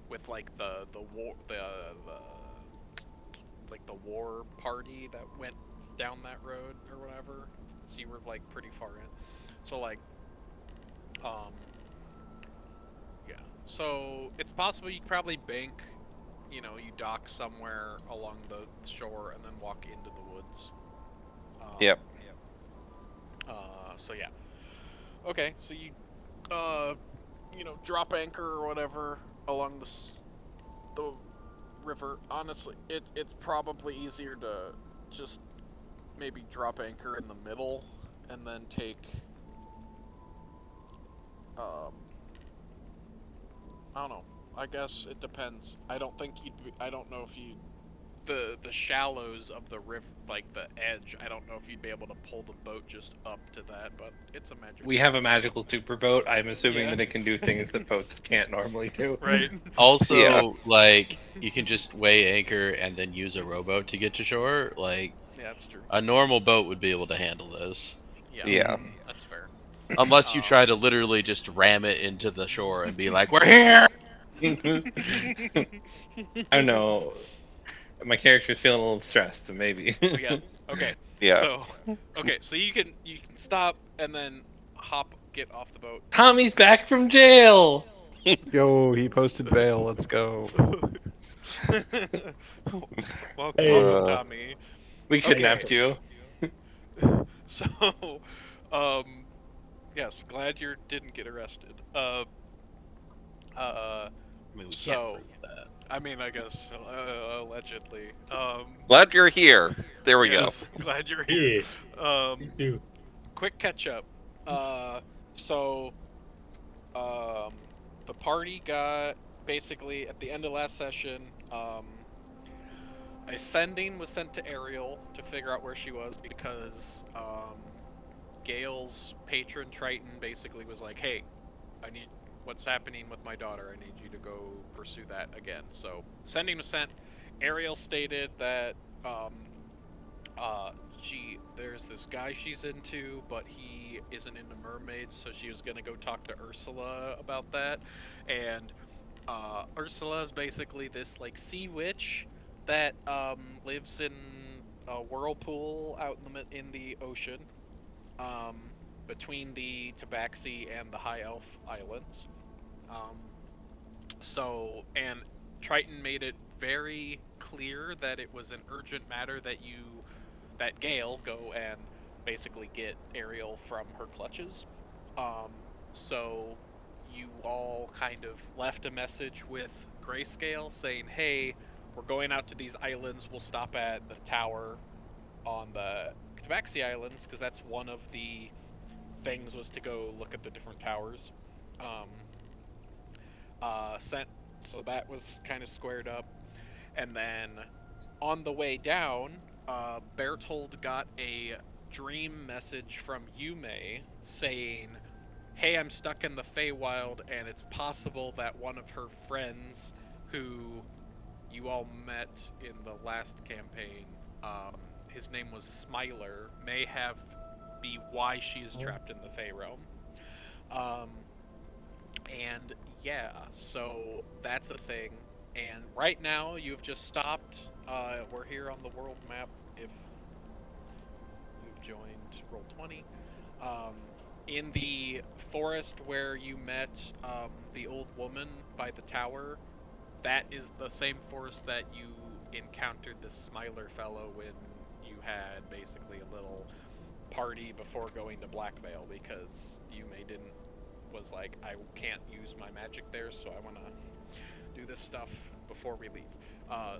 [SPEAKER 1] with like the like the war party that went down that road or whatever. So you were like pretty far in. So like yeah. So it's possible you could probably bank, you know, you dock somewhere along the shore and then walk into the woods.
[SPEAKER 3] Yep.
[SPEAKER 1] So yeah. Okay, so you you know, drop anchor or whatever along the river. Honestly, it's probably easier to just maybe drop anchor in the middle and then take I don't know. I guess it depends. I don't think you'd be, I don't know if you the shallows of the river, like the edge, I don't know if you'd be able to pull the boat just up to that, but it's a magic
[SPEAKER 2] We
[SPEAKER 1] boat,
[SPEAKER 2] have a
[SPEAKER 1] so-
[SPEAKER 2] magical super boat. I'm assuming
[SPEAKER 1] Yeah.
[SPEAKER 2] that it can do things that boats can't normally do.
[SPEAKER 1] Right.
[SPEAKER 4] Also,
[SPEAKER 3] Yeah.
[SPEAKER 4] like you can just weigh anchor and then use a rowboat to get to shore. Like
[SPEAKER 1] Yeah, that's true.
[SPEAKER 4] a normal boat would be able to handle this,
[SPEAKER 1] Yeah.
[SPEAKER 3] Yeah.
[SPEAKER 1] That's fair.
[SPEAKER 4] unless you try to literally just ram it into the shore and be like, "We're here."
[SPEAKER 2] I don't know. My character's feeling a little stressed, so maybe.
[SPEAKER 1] Yeah. Okay.
[SPEAKER 3] Yeah.
[SPEAKER 1] So, okay, so you can stop and then get off the boat.
[SPEAKER 2] Tommy's back from jail.
[SPEAKER 5] Yo, he posted bail. Let's go.
[SPEAKER 1] Welcome, Tommy.
[SPEAKER 2] We kidnapped
[SPEAKER 1] Okay.
[SPEAKER 2] you.
[SPEAKER 1] So, yes, glad you didn't get arrested.
[SPEAKER 4] I mean, we
[SPEAKER 1] So,
[SPEAKER 4] can't prove that.
[SPEAKER 1] I mean, I guess allegedly.
[SPEAKER 3] Glad you're here. There we
[SPEAKER 1] Yes, glad you're here.
[SPEAKER 6] do.
[SPEAKER 1] Quick catch up. So, the party got basically at the end of last session. A sending was sent to Ariel to figure out where she was because Gale's patron Triton basically was like, "Hey, I need what's happening with my daughter. I need you to go pursue that again." So sending was sent. Ariel stated that there's this guy she's into, but he isn't into mermaids, so she was gonna go talk to Ursula about that. And Ursula is basically this like sea witch that lives in a whirlpool out in the ocean, between the Tabaxi and the High Elf Islands. And Triton made it very clear that it was an urgent matter that Gale go and basically get Ariel from her clutches. So you all kind of left a message with Grayscale saying, hey, we're going out to these islands. We'll stop at the tower on the Tabaxi Islands, because that's one of the things, was to go look at the different towers. Sent, so that was kind of squared up. And then on the way down, Bertold got a dream message from Yume saying, hey, I'm stuck in the Feywild, and it's possible that one of her friends, who you all met in the last campaign, his name was Smiler, may have be why she is trapped in the Fey realm. And yeah, so that's a thing. And right now, you've just stopped. We're here on the world map if you've joined Roll20. In the forest where you met the old woman by the tower, that is the same forest that you encountered the Smiler fellow when you had basically a little party before going to Blackvale, because Yume was like, I can't use my magic there, so I want to do this stuff before we leave.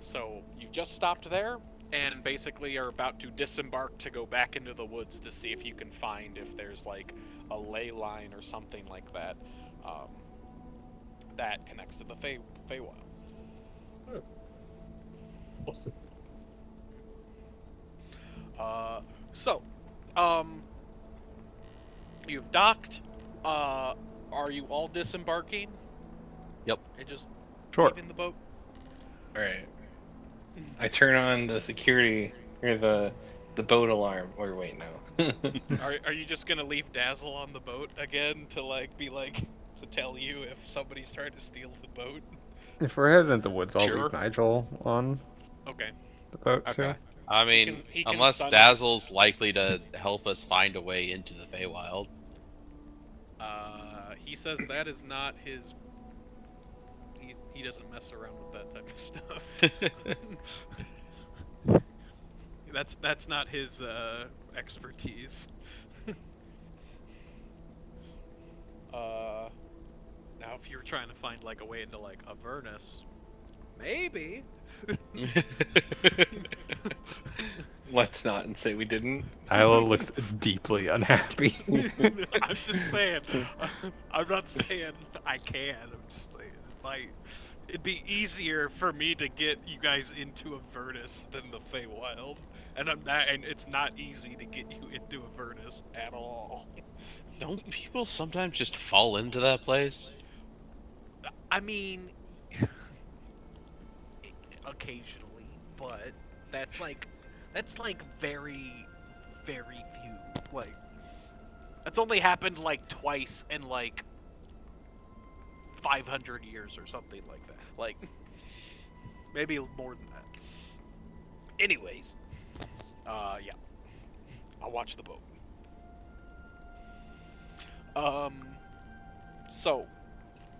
[SPEAKER 1] So you've just stopped there, and basically are about to disembark to go back into the woods to see if you can find if there's like a ley line or something like that that connects to the Feywild.
[SPEAKER 6] Awesome.
[SPEAKER 1] So, you've docked. Are you all disembarking?
[SPEAKER 4] Yep.
[SPEAKER 1] And just
[SPEAKER 5] Sure.
[SPEAKER 1] leaving the boat?
[SPEAKER 2] All right. I turn on the security or the boat alarm. Or wait, no.
[SPEAKER 1] Are you just gonna leave Dazzle on the boat again to to tell you if somebody's trying to steal the boat?
[SPEAKER 5] If we're headed into the woods, I'll
[SPEAKER 4] Sure.
[SPEAKER 5] leave Nigel on
[SPEAKER 1] Okay.
[SPEAKER 5] the boat
[SPEAKER 4] Okay.
[SPEAKER 5] too.
[SPEAKER 4] I mean,
[SPEAKER 1] he can
[SPEAKER 4] unless
[SPEAKER 1] sun-
[SPEAKER 4] Dazzle's likely to help us find a way into the Feywild.
[SPEAKER 1] He says that is not his. He doesn't mess around with that type of stuff. That's not his expertise. Now if you were trying to find like a way into like Avernus, maybe.
[SPEAKER 2] Let's not and say we didn't.
[SPEAKER 5] Isla looks deeply unhappy.
[SPEAKER 1] I'm just saying. I'm not saying I can. I'm just saying it'd be easier for me to get you guys into Avernus than the Feywild, and it's not easy to get you into Avernus at all.
[SPEAKER 4] Don't people sometimes just fall into that place?
[SPEAKER 1] I mean, occasionally, but that's like very, very few. Like, that's only happened like twice in like 500 years or something like that. Like, maybe more than that. Anyways, yeah, I'll watch the boat. So,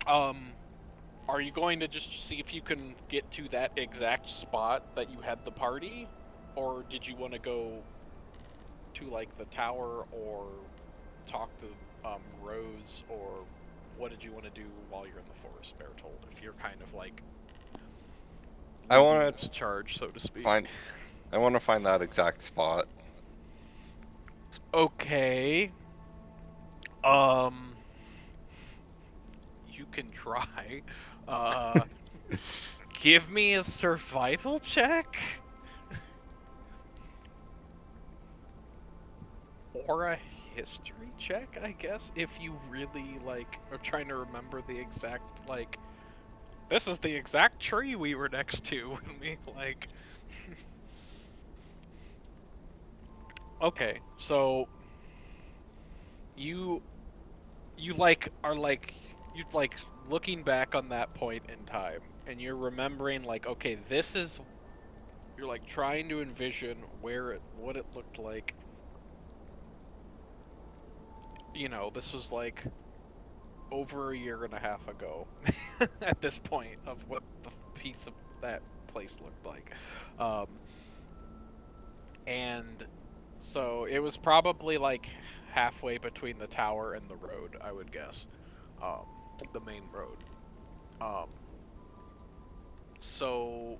[SPEAKER 1] are you going to just see if you can get to that exact spot that you had the party? Or did you want to go to, like, the tower or talk to, Rose? Or what did you want to do while you're in the forest, Bertold? If you're kind of, like,
[SPEAKER 3] I want
[SPEAKER 1] leading
[SPEAKER 3] to
[SPEAKER 1] this charge, so to speak.
[SPEAKER 3] I want to find that exact spot.
[SPEAKER 1] Okay. You can try. Give me a survival check? Or a history check, I guess, if you really, like, are trying to remember the exact, like, this is the exact tree we were next to when we, like... Okay, so... You, like, are, like, you're, like, looking back on that point in time, and you're remembering, like, okay, this is... You're, like, trying to envision what it looked like. You know, this was, like, over a year and a half ago at this point of what the piece of that place looked like. And so it was probably, like, halfway between the tower and the road, I would guess. the main road. So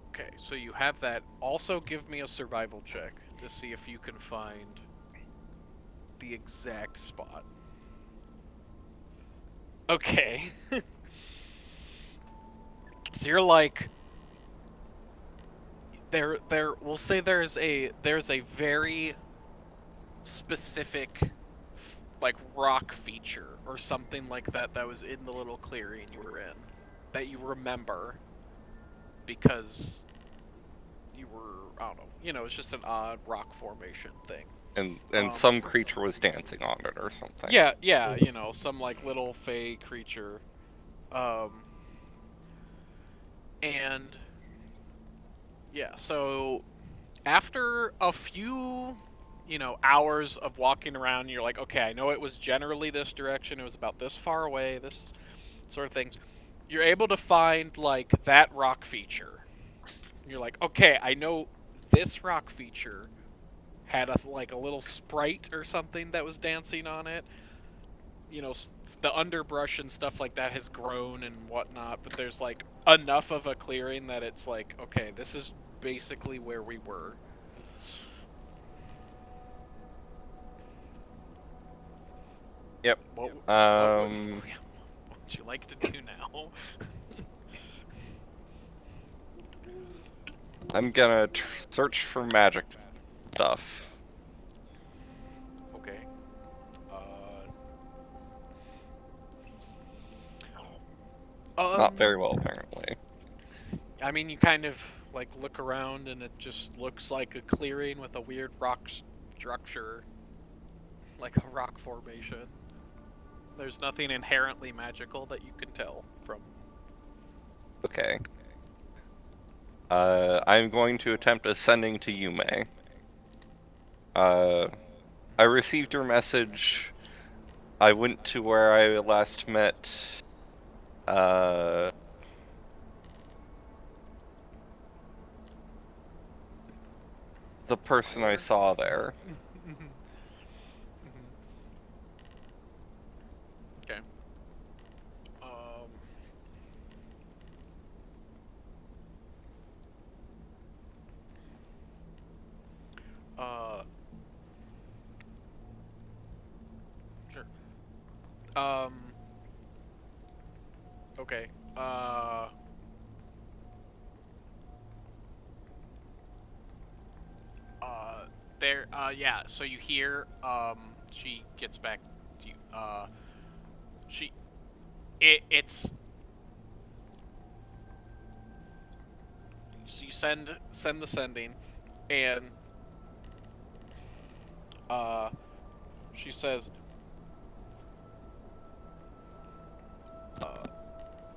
[SPEAKER 1] okay, so you have that. Also, give me a survival check to see if you can find the exact spot. Okay. So you're like we'll say there's a very specific like rock feature or something like that that was in the little clearing you were in that you remember because you were, I don't know, it's just an odd rock formation thing.
[SPEAKER 3] And some creature was dancing on it or something.
[SPEAKER 1] Yeah, some like little fey creature. And yeah, so after a few, hours of walking around, you're like, okay, I know it was generally this direction. It was about this far away, this sort of things. You're able to find like that rock feature. You're like, okay, I know this rock feature had like a little sprite or something that was dancing on it. The underbrush and stuff like that has grown and whatnot, but there's like enough of a clearing that it's like, okay, this is basically where we were.
[SPEAKER 3] Yep.
[SPEAKER 1] What would you like to do now?
[SPEAKER 3] I'm gonna search for magic stuff.
[SPEAKER 1] Okay.
[SPEAKER 3] Not very well, apparently.
[SPEAKER 1] I mean, you kind of like look around and it just looks like a clearing with a weird rock structure, like a rock formation. There's nothing inherently magical that you can tell from.
[SPEAKER 3] Okay. I'm going to attempt ascending to Yume. I received your message. I went to where I last met, the person I saw there.
[SPEAKER 1] Okay. Sure. Okay. There. Yeah. So you hear. She gets back to you. She. It's. So you send the sending, and she says,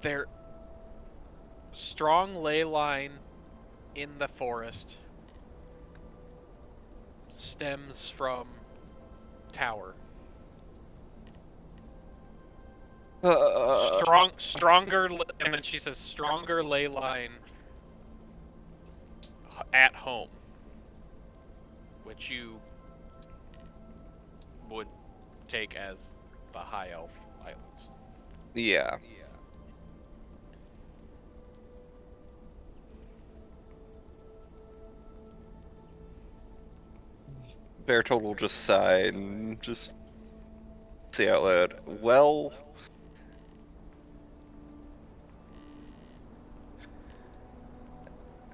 [SPEAKER 1] there strong ley line in the forest stems from tower. Stronger, and then she says stronger ley line at home, which you would take as the High Elf Islands.
[SPEAKER 3] Yeah. Bertold will just sigh and just say out loud, well,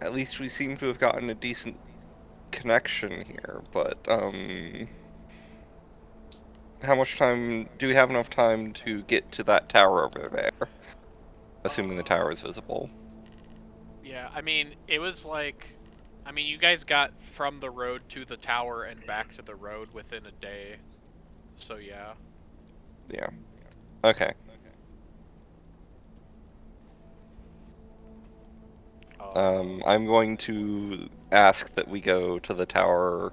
[SPEAKER 3] at least we seem to have gotten a decent connection here, but, how much time, do we have enough time to get to that tower over there? Assuming the tower is visible.
[SPEAKER 1] Yeah, I mean, it was like, you guys got from the road to the tower and back to the road within a day, so yeah.
[SPEAKER 3] Yeah. Okay. I'm going to ask that we go to the tower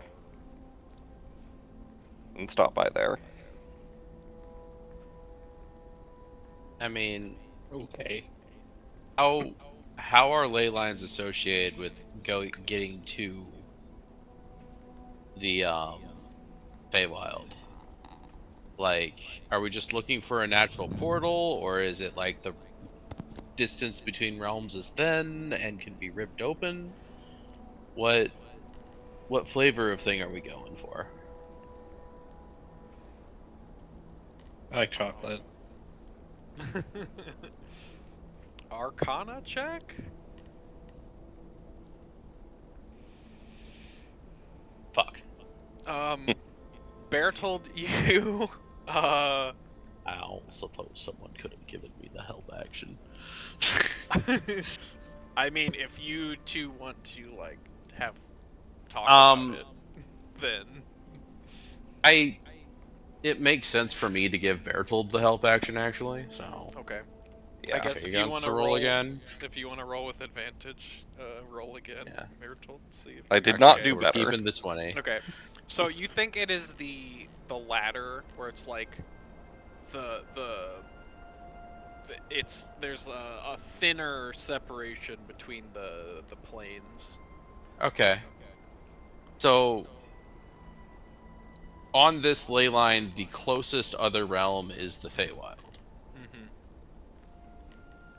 [SPEAKER 3] and stop by there.
[SPEAKER 4] I mean, okay. How are ley lines associated with getting to the Feywild? Like, are we just looking for a natural portal, or is it like the distance between realms is thin and can be ripped open? What flavor of thing are we going for?
[SPEAKER 2] I like chocolate.
[SPEAKER 1] Arcana check?
[SPEAKER 4] Fuck.
[SPEAKER 1] Bertold, you
[SPEAKER 4] I don't suppose someone could have given me the help action.
[SPEAKER 1] I mean, if you two want to like have talk about it, then
[SPEAKER 4] It makes sense for me to give Bertold the help action, actually. So
[SPEAKER 1] okay. I
[SPEAKER 3] Yeah.
[SPEAKER 1] guess
[SPEAKER 4] he
[SPEAKER 1] if you
[SPEAKER 4] wants
[SPEAKER 1] want
[SPEAKER 4] to
[SPEAKER 1] to
[SPEAKER 4] roll again.
[SPEAKER 1] if you want to roll with advantage, roll again.
[SPEAKER 4] Yeah.
[SPEAKER 1] Bertold, see if
[SPEAKER 3] I
[SPEAKER 1] you
[SPEAKER 3] did
[SPEAKER 1] can
[SPEAKER 3] not
[SPEAKER 1] get-
[SPEAKER 4] So
[SPEAKER 3] do
[SPEAKER 4] we're
[SPEAKER 3] better.
[SPEAKER 4] keeping the 20.
[SPEAKER 1] Okay, so you think it is the latter where it's like the it's there's a thinner separation between the planes.
[SPEAKER 4] Okay. So on this ley line, the closest other realm is the Feywild.
[SPEAKER 1] Mm-hmm.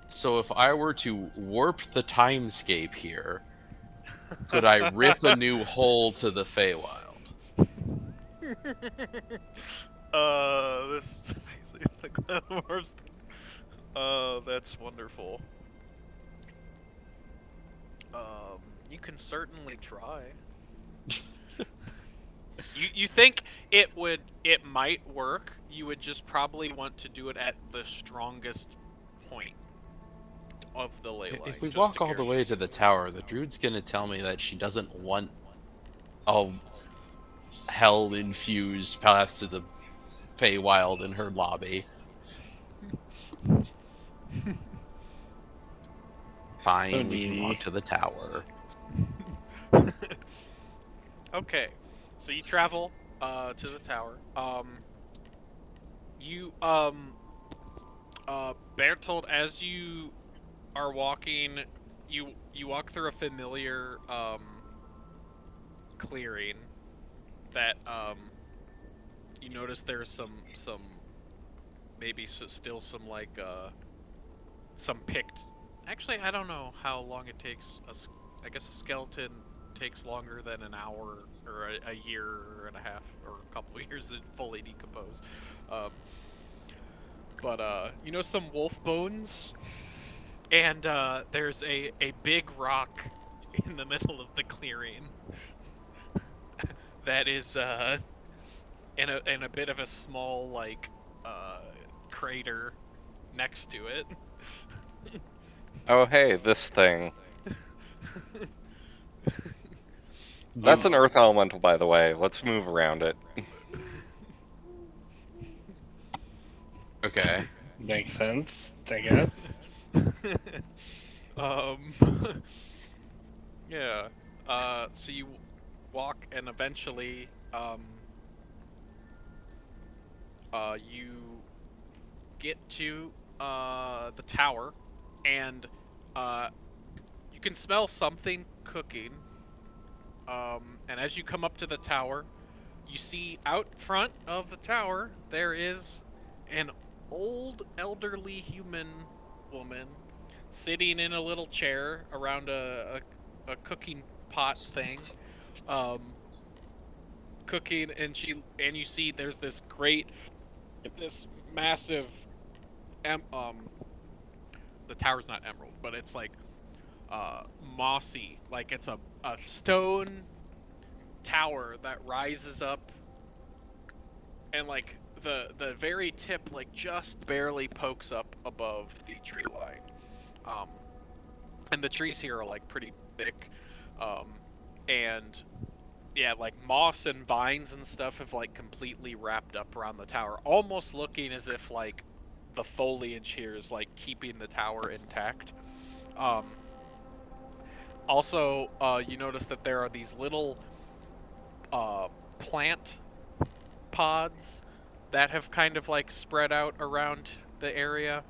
[SPEAKER 4] So if I were to warp the timescape here, could I rip a new hole to the Feywild?
[SPEAKER 1] This is basically the Glenmore's thing. That's wonderful. You can certainly try. You think it might work? You would just probably want to do it at the strongest point of the ley line.
[SPEAKER 4] If we
[SPEAKER 1] just
[SPEAKER 4] walk
[SPEAKER 1] to
[SPEAKER 4] all the
[SPEAKER 1] guarantee-
[SPEAKER 4] way to the tower, the druid's gonna tell me that she doesn't want a hell-infused path to the Feywild in her lobby. Fine,
[SPEAKER 2] So
[SPEAKER 4] we can
[SPEAKER 2] needy.
[SPEAKER 4] walk to the tower.
[SPEAKER 1] Okay, so you travel to the tower. You Bertold, as you are walking, you walk through a familiar clearing that you notice there's some maybe still some like some picked. Actually, I don't know how long it takes. I guess a skeleton takes longer than an hour or a year and a half or a couple of years to fully decompose. Um, but you know, some wolf bones, and there's a big rock in the middle of the clearing that is in a bit of a small like uh, crater next to it.
[SPEAKER 3] Oh, hey, this thing. That's
[SPEAKER 4] You,
[SPEAKER 3] an earth elemental, by the way. Let's move around it.
[SPEAKER 4] okay.
[SPEAKER 2] Makes sense, I guess.
[SPEAKER 1] um, yeah. So you walk, and eventually, you get to the tower, and you can smell something cooking. And as you come up to the tower, you see out front of the tower there is an old elderly human woman sitting in a little chair around a cooking pot thing, um, cooking, and you see there's this massive the tower's not emerald, but it's like mossy, like it's a stone tower that rises up, and like the very tip like just barely pokes up above the tree line. And the trees here are like pretty thick, and yeah, like moss and vines and stuff have like completely wrapped up around the tower, almost looking as if like the foliage here is like keeping the tower intact. Um, Also, you notice that there are these little plant pods that have kind of like spread out around the area,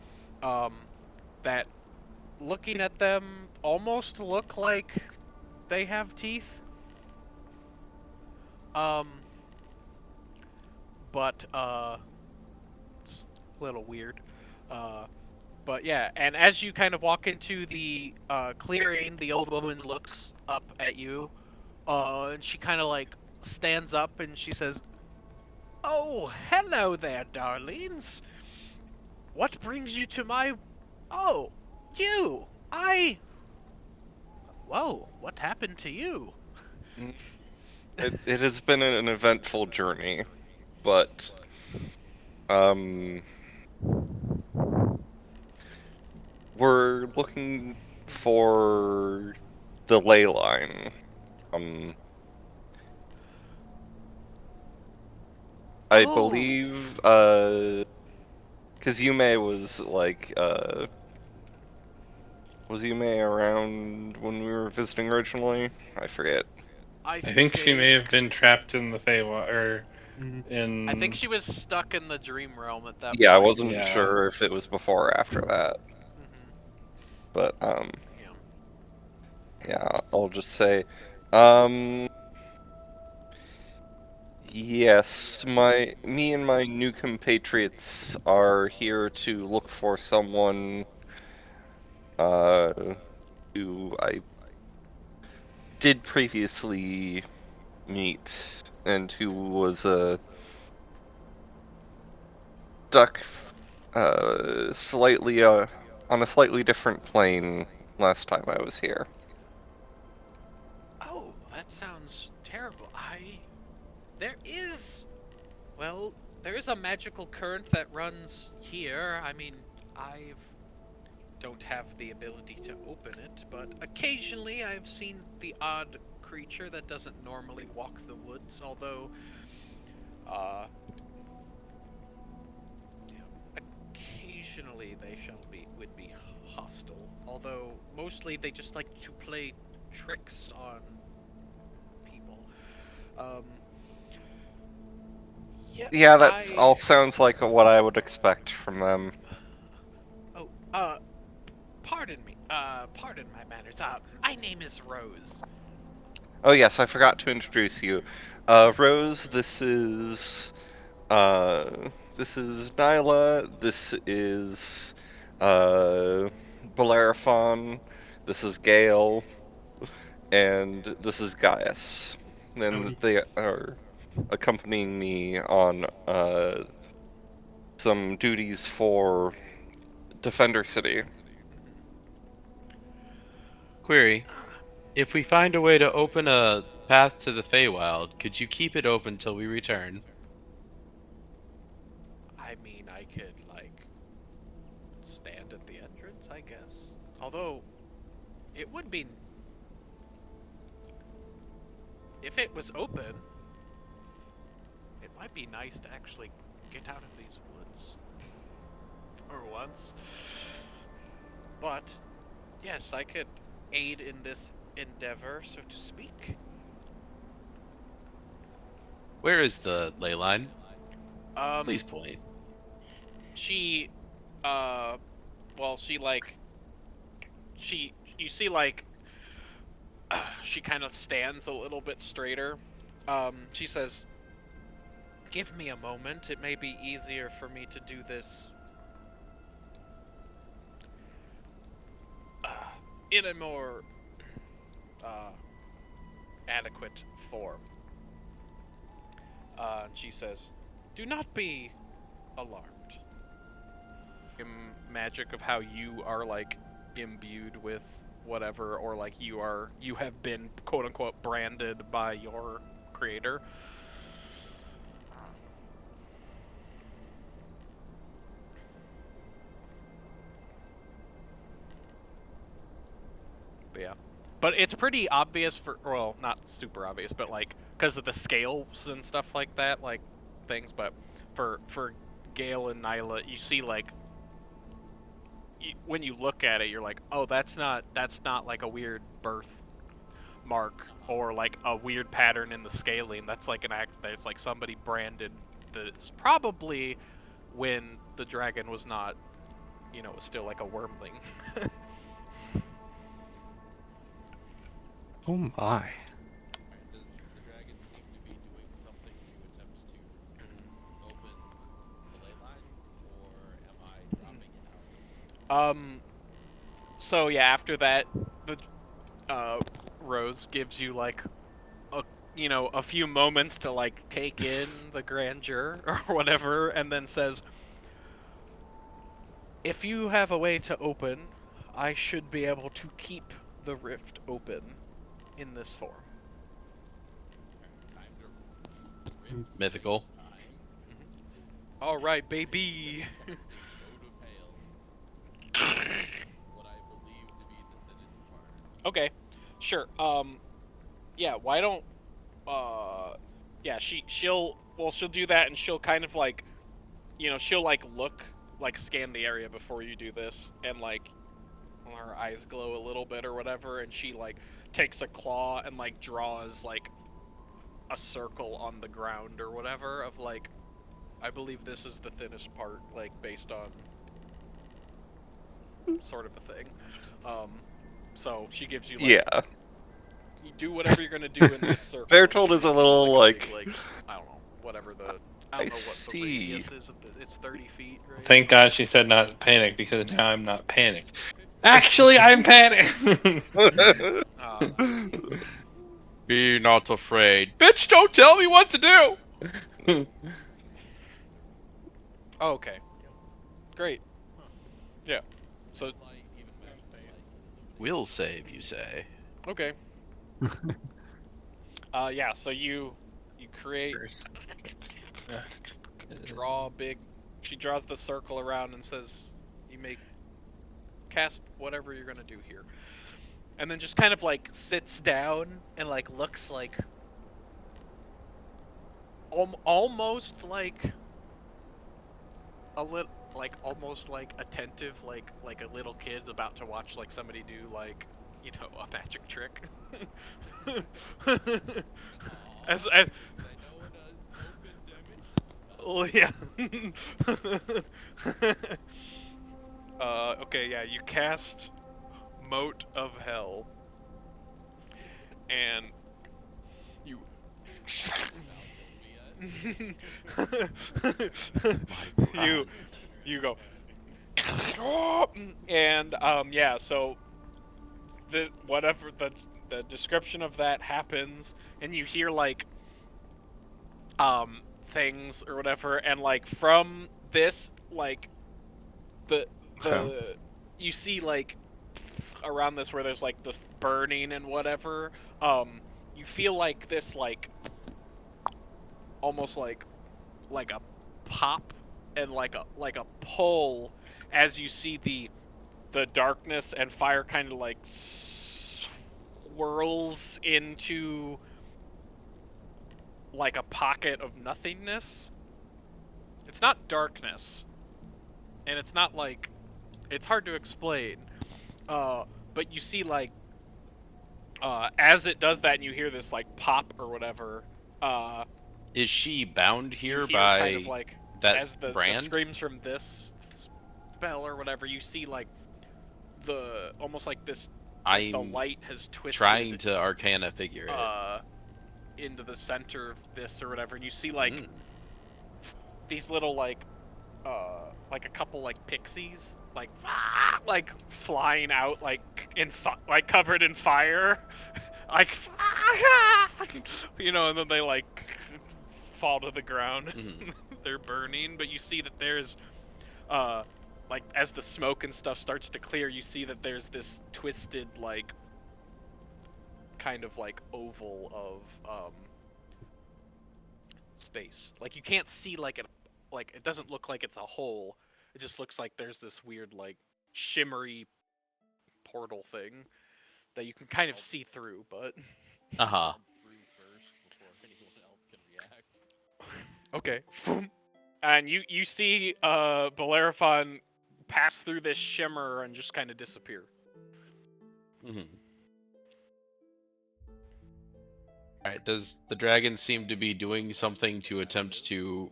[SPEAKER 1] um, that looking at them almost look like they have teeth. Um, but little weird. But yeah, and as you kind of walk into the clearing, the old woman looks up at you, and she kind of like stands up and she says, "Oh, hello there, darlings. What brings you to my... Oh, you! Whoa, what happened to you?"
[SPEAKER 3] It has been an eventful journey, but um, we're looking for the ley line. I
[SPEAKER 1] Oh,
[SPEAKER 3] believe, because Yume was like, was Yume around when we were visiting originally? I forget.
[SPEAKER 1] I
[SPEAKER 2] I think she may have
[SPEAKER 1] think...
[SPEAKER 2] been trapped in the Feywild, or
[SPEAKER 5] Mhm.
[SPEAKER 1] I think
[SPEAKER 2] in
[SPEAKER 1] she was stuck in the dream realm at that
[SPEAKER 3] Yeah, I
[SPEAKER 1] point.
[SPEAKER 3] wasn't
[SPEAKER 2] yeah.
[SPEAKER 3] sure if it was before or after that,
[SPEAKER 1] Hmm.
[SPEAKER 3] but
[SPEAKER 1] Yeah.
[SPEAKER 3] yeah, I'll just say, um, yes, me and my new compatriots are here to look for someone, uh, who I did previously meet, and who was stuck, slightly, on a slightly different plane last time I was here.
[SPEAKER 1] Oh, that sounds terrible. There is... Well, there is a magical current that runs here. I mean, I don't have the ability to open it, but occasionally I've seen the odd creature that doesn't normally walk the woods, although, uh, you know, occasionally they would be hostile. Although mostly they just like to play tricks on people. Um, yeah,
[SPEAKER 3] Yeah, that's all sounds like what I would expect from them.
[SPEAKER 1] Oh, pardon me. Pardon my manners. My name is Rose.
[SPEAKER 3] Oh yes, I forgot to introduce you. Rose, this is Nyla, this is, Bellerophon, this is Gale, and this is Gaius. And they are accompanying me on, some duties for Defender City.
[SPEAKER 4] Query: if we find a way to open a path to the Feywild, could you keep it open till we return?
[SPEAKER 1] I mean, I could, like, stand at the entrance, I guess. Although, it would be... If it was open, it might be nice to actually get out of these woods. For once. But, yes, I could aid in this endeavor, so to speak.
[SPEAKER 4] Where is the ley line?
[SPEAKER 1] Um,
[SPEAKER 4] Please point.
[SPEAKER 1] she, uh, well, you see, like, she kind of stands a little bit straighter. She says, "Give me a moment. It may be easier for me to do this uh, in a more uh, adequate form." She says, "Do not be alarmed." Magic of how you are like imbued with whatever, or like you have been quote unquote branded by your creator. But yeah. But it's pretty obvious for, well, not super obvious, but like because of the scales and stuff like that, like things. But for Gale and Nyla, you see like when you look at it, you're like, oh, that's not like a weird birth mark or like a weird pattern in the scaling. That's like an act that's like somebody branded this probably when the dragon was not, was still like a wormling.
[SPEAKER 5] Oh my.
[SPEAKER 4] Alright, does the dragon seem to be doing something to attempt to open the ley line? Or
[SPEAKER 1] So yeah, after that, the Rose gives you like a a few moments to like take in the grandeur or whatever, and then says, "If you have a way to open, I should be able to keep the rift open in this form."
[SPEAKER 4] Mythical.
[SPEAKER 1] All right, baby. Okay, sure. Yeah. Why don't yeah, she'll do that, and she'll kind of like, she'll like look, like scan the area before you do this, and like her eyes glow a little bit or whatever, and she like takes a claw and like draws like a circle on the ground or whatever of like, I believe this is the thinnest part, like based on sort of a thing. So she gives you like,
[SPEAKER 3] Yeah.
[SPEAKER 1] you do whatever you're gonna do in this circle. and
[SPEAKER 3] Bertold
[SPEAKER 1] she
[SPEAKER 3] is a
[SPEAKER 1] makes you,
[SPEAKER 3] little
[SPEAKER 1] like, a big,
[SPEAKER 3] like,
[SPEAKER 1] I don't know, whatever the, I
[SPEAKER 3] I
[SPEAKER 1] don't know what the
[SPEAKER 3] see.
[SPEAKER 1] radius is of the. It's 30 feet, right?
[SPEAKER 2] Thank God she said not panic, because now I'm not panicked. Actually, I'm panicked.
[SPEAKER 1] Uh,
[SPEAKER 4] Be not afraid. Bitch, don't tell me what to do!
[SPEAKER 1] okay, great. Yeah. So
[SPEAKER 4] Will save, you say?
[SPEAKER 1] okay. Yeah. So you create, draw a big. She draws the circle around and says, "You may cast whatever you're gonna do here," and then just kind of like sits down and like looks like almost like a little, like almost like attentive, like a little kid's about to watch like somebody do like, a magic trick. as oh yeah. Okay, yeah, you cast Moat of Hell, and you you you go and yeah, so the whatever the description of that happens, and you hear like things or whatever, and like from this, like the
[SPEAKER 5] Okay.
[SPEAKER 1] the you see like around this where there's like the burning and whatever, you feel like this like almost like a pop and like a pull as you see the darkness and fire kind of like swirls into like a pocket of nothingness. It's not darkness, and it's not like, it's hard to explain. Uh, but you see like, as it does that, and you hear this like pop or whatever.
[SPEAKER 4] Is she bound
[SPEAKER 1] You
[SPEAKER 4] here
[SPEAKER 1] hear kind of
[SPEAKER 4] by
[SPEAKER 1] like,
[SPEAKER 4] that
[SPEAKER 1] as the
[SPEAKER 4] brand?
[SPEAKER 1] screams from this spell or whatever, you see like the almost like this, like the
[SPEAKER 4] I'm
[SPEAKER 1] light has twisted
[SPEAKER 4] trying to Arcana figure it.
[SPEAKER 1] into the center of this or whatever, and you see like
[SPEAKER 4] Mm.
[SPEAKER 1] these little like a couple like pixies like flying out like like covered in fire, like and then they like fall to the ground.
[SPEAKER 4] Mhm.
[SPEAKER 1] They're burning, but you see that there's like as the smoke and stuff starts to clear, you see that there's this twisted like kind of like oval of space. Like you can't see like it doesn't look like it's a hole. It just looks like there's this weird like shimmery portal thing that you can kind of see through, but
[SPEAKER 4] Uh-huh.
[SPEAKER 1] okay. And you see Bellerophon pass through this shimmer and just kind of disappear.
[SPEAKER 4] Mhm. Alright, does the dragon seem to be doing something to attempt to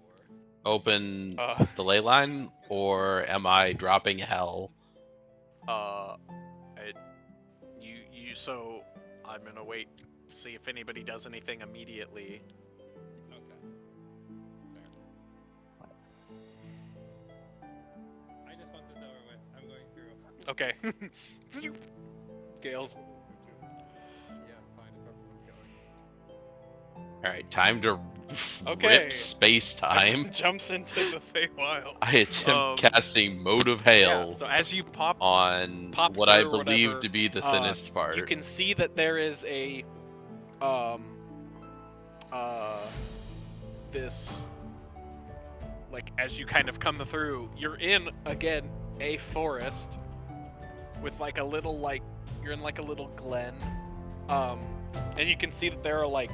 [SPEAKER 4] open
[SPEAKER 1] Uh
[SPEAKER 4] the ley line, or am I dropping hell?
[SPEAKER 1] uh it, so I'm gonna wait, see if anybody does anything immediately.
[SPEAKER 6] I just want this over with. I'm going through
[SPEAKER 1] Okay. Gale's.
[SPEAKER 5] Yeah, fine if everyone's going.
[SPEAKER 4] All right, time to
[SPEAKER 1] Okay.
[SPEAKER 4] rip space time.
[SPEAKER 1] Everyone jumps into the Feywild.
[SPEAKER 4] I attempt casting Mode of
[SPEAKER 1] Yeah.
[SPEAKER 4] Hail
[SPEAKER 1] So as you pop
[SPEAKER 4] on
[SPEAKER 1] pop
[SPEAKER 4] what I
[SPEAKER 1] through or
[SPEAKER 4] believe
[SPEAKER 1] whatever,
[SPEAKER 4] to be the thinnest part.
[SPEAKER 1] you can see that there is a this, like, as you kind of come through, you're in again a forest with like a little, like, you're in like a little glen, and you can see that there are like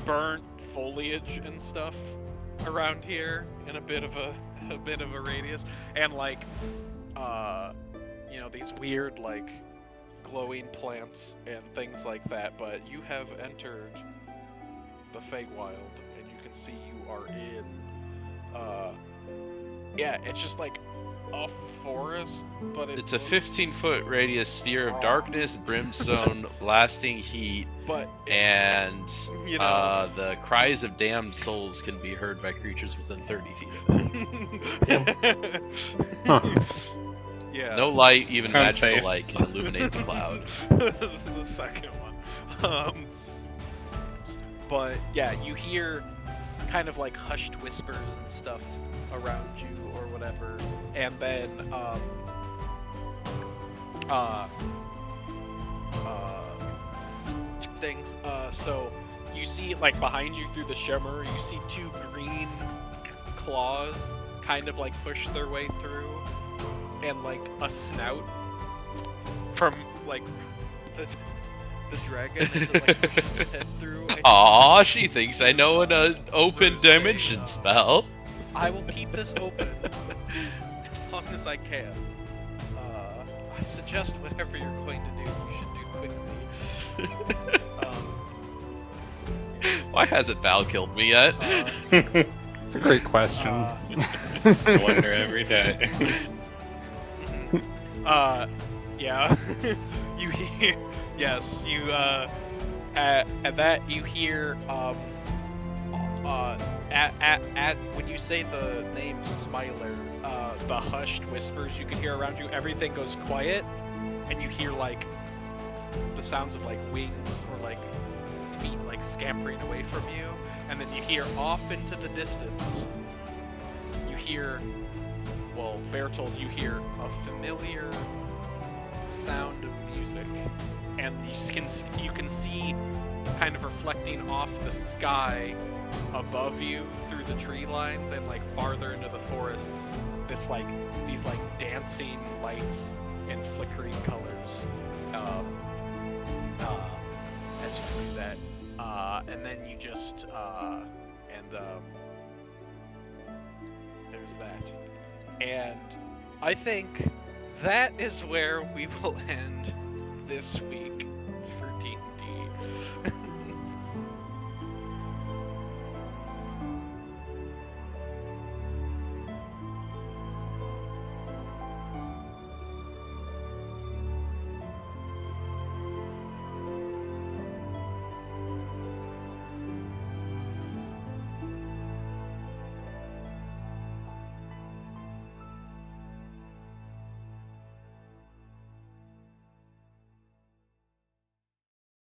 [SPEAKER 1] burnt foliage and stuff around here in a bit of a radius, and like you know, these weird like glowing plants and things like that. But you have entered the Feywild, and you can see you are in yeah, it's just like a forest, but
[SPEAKER 4] It's a 15-foot radius sphere of darkness, brimstone, blasting heat,
[SPEAKER 1] but
[SPEAKER 4] and
[SPEAKER 1] you know,
[SPEAKER 4] the cries of damned souls can be heard by creatures within 30 feet of it.
[SPEAKER 5] Huh.
[SPEAKER 1] yeah.
[SPEAKER 4] No light, even
[SPEAKER 2] Sounds
[SPEAKER 4] magical
[SPEAKER 2] safe.
[SPEAKER 4] light, can illuminate the cloud.
[SPEAKER 1] This is the second one. But yeah, you hear kind of like hushed whispers and stuff around you or whatever, and then two things. So you see, like, behind you through the shimmer, you see two green claws kind of like push their way through, and like a snout from like the dragon as it like pushes its head through. And
[SPEAKER 4] Aw, she thinks I know an open
[SPEAKER 1] There's a,
[SPEAKER 4] dimension spell.
[SPEAKER 1] I will keep this open as long as I can. I suggest whatever you're going to do, you should do quickly.
[SPEAKER 4] Why hasn't Val killed me yet?
[SPEAKER 5] It's a great question.
[SPEAKER 2] I wonder every day.
[SPEAKER 1] Yeah. You hear, yes, you, at that, you hear, when you say the name Smiler, the hushed whispers you can hear around you, everything goes quiet, and you hear, like, the sounds of, like, wings or, like, feet, like, scampering away from you, and then you hear off into the distance, you hear, well, Bear told you hear a familiar sound of music, and you can see, kind of reflecting off the sky above you through the tree lines and like farther into the forest, this like these like dancing lights and flickering colors as you do that, and then you just there's that, and I think that is where we will end this week.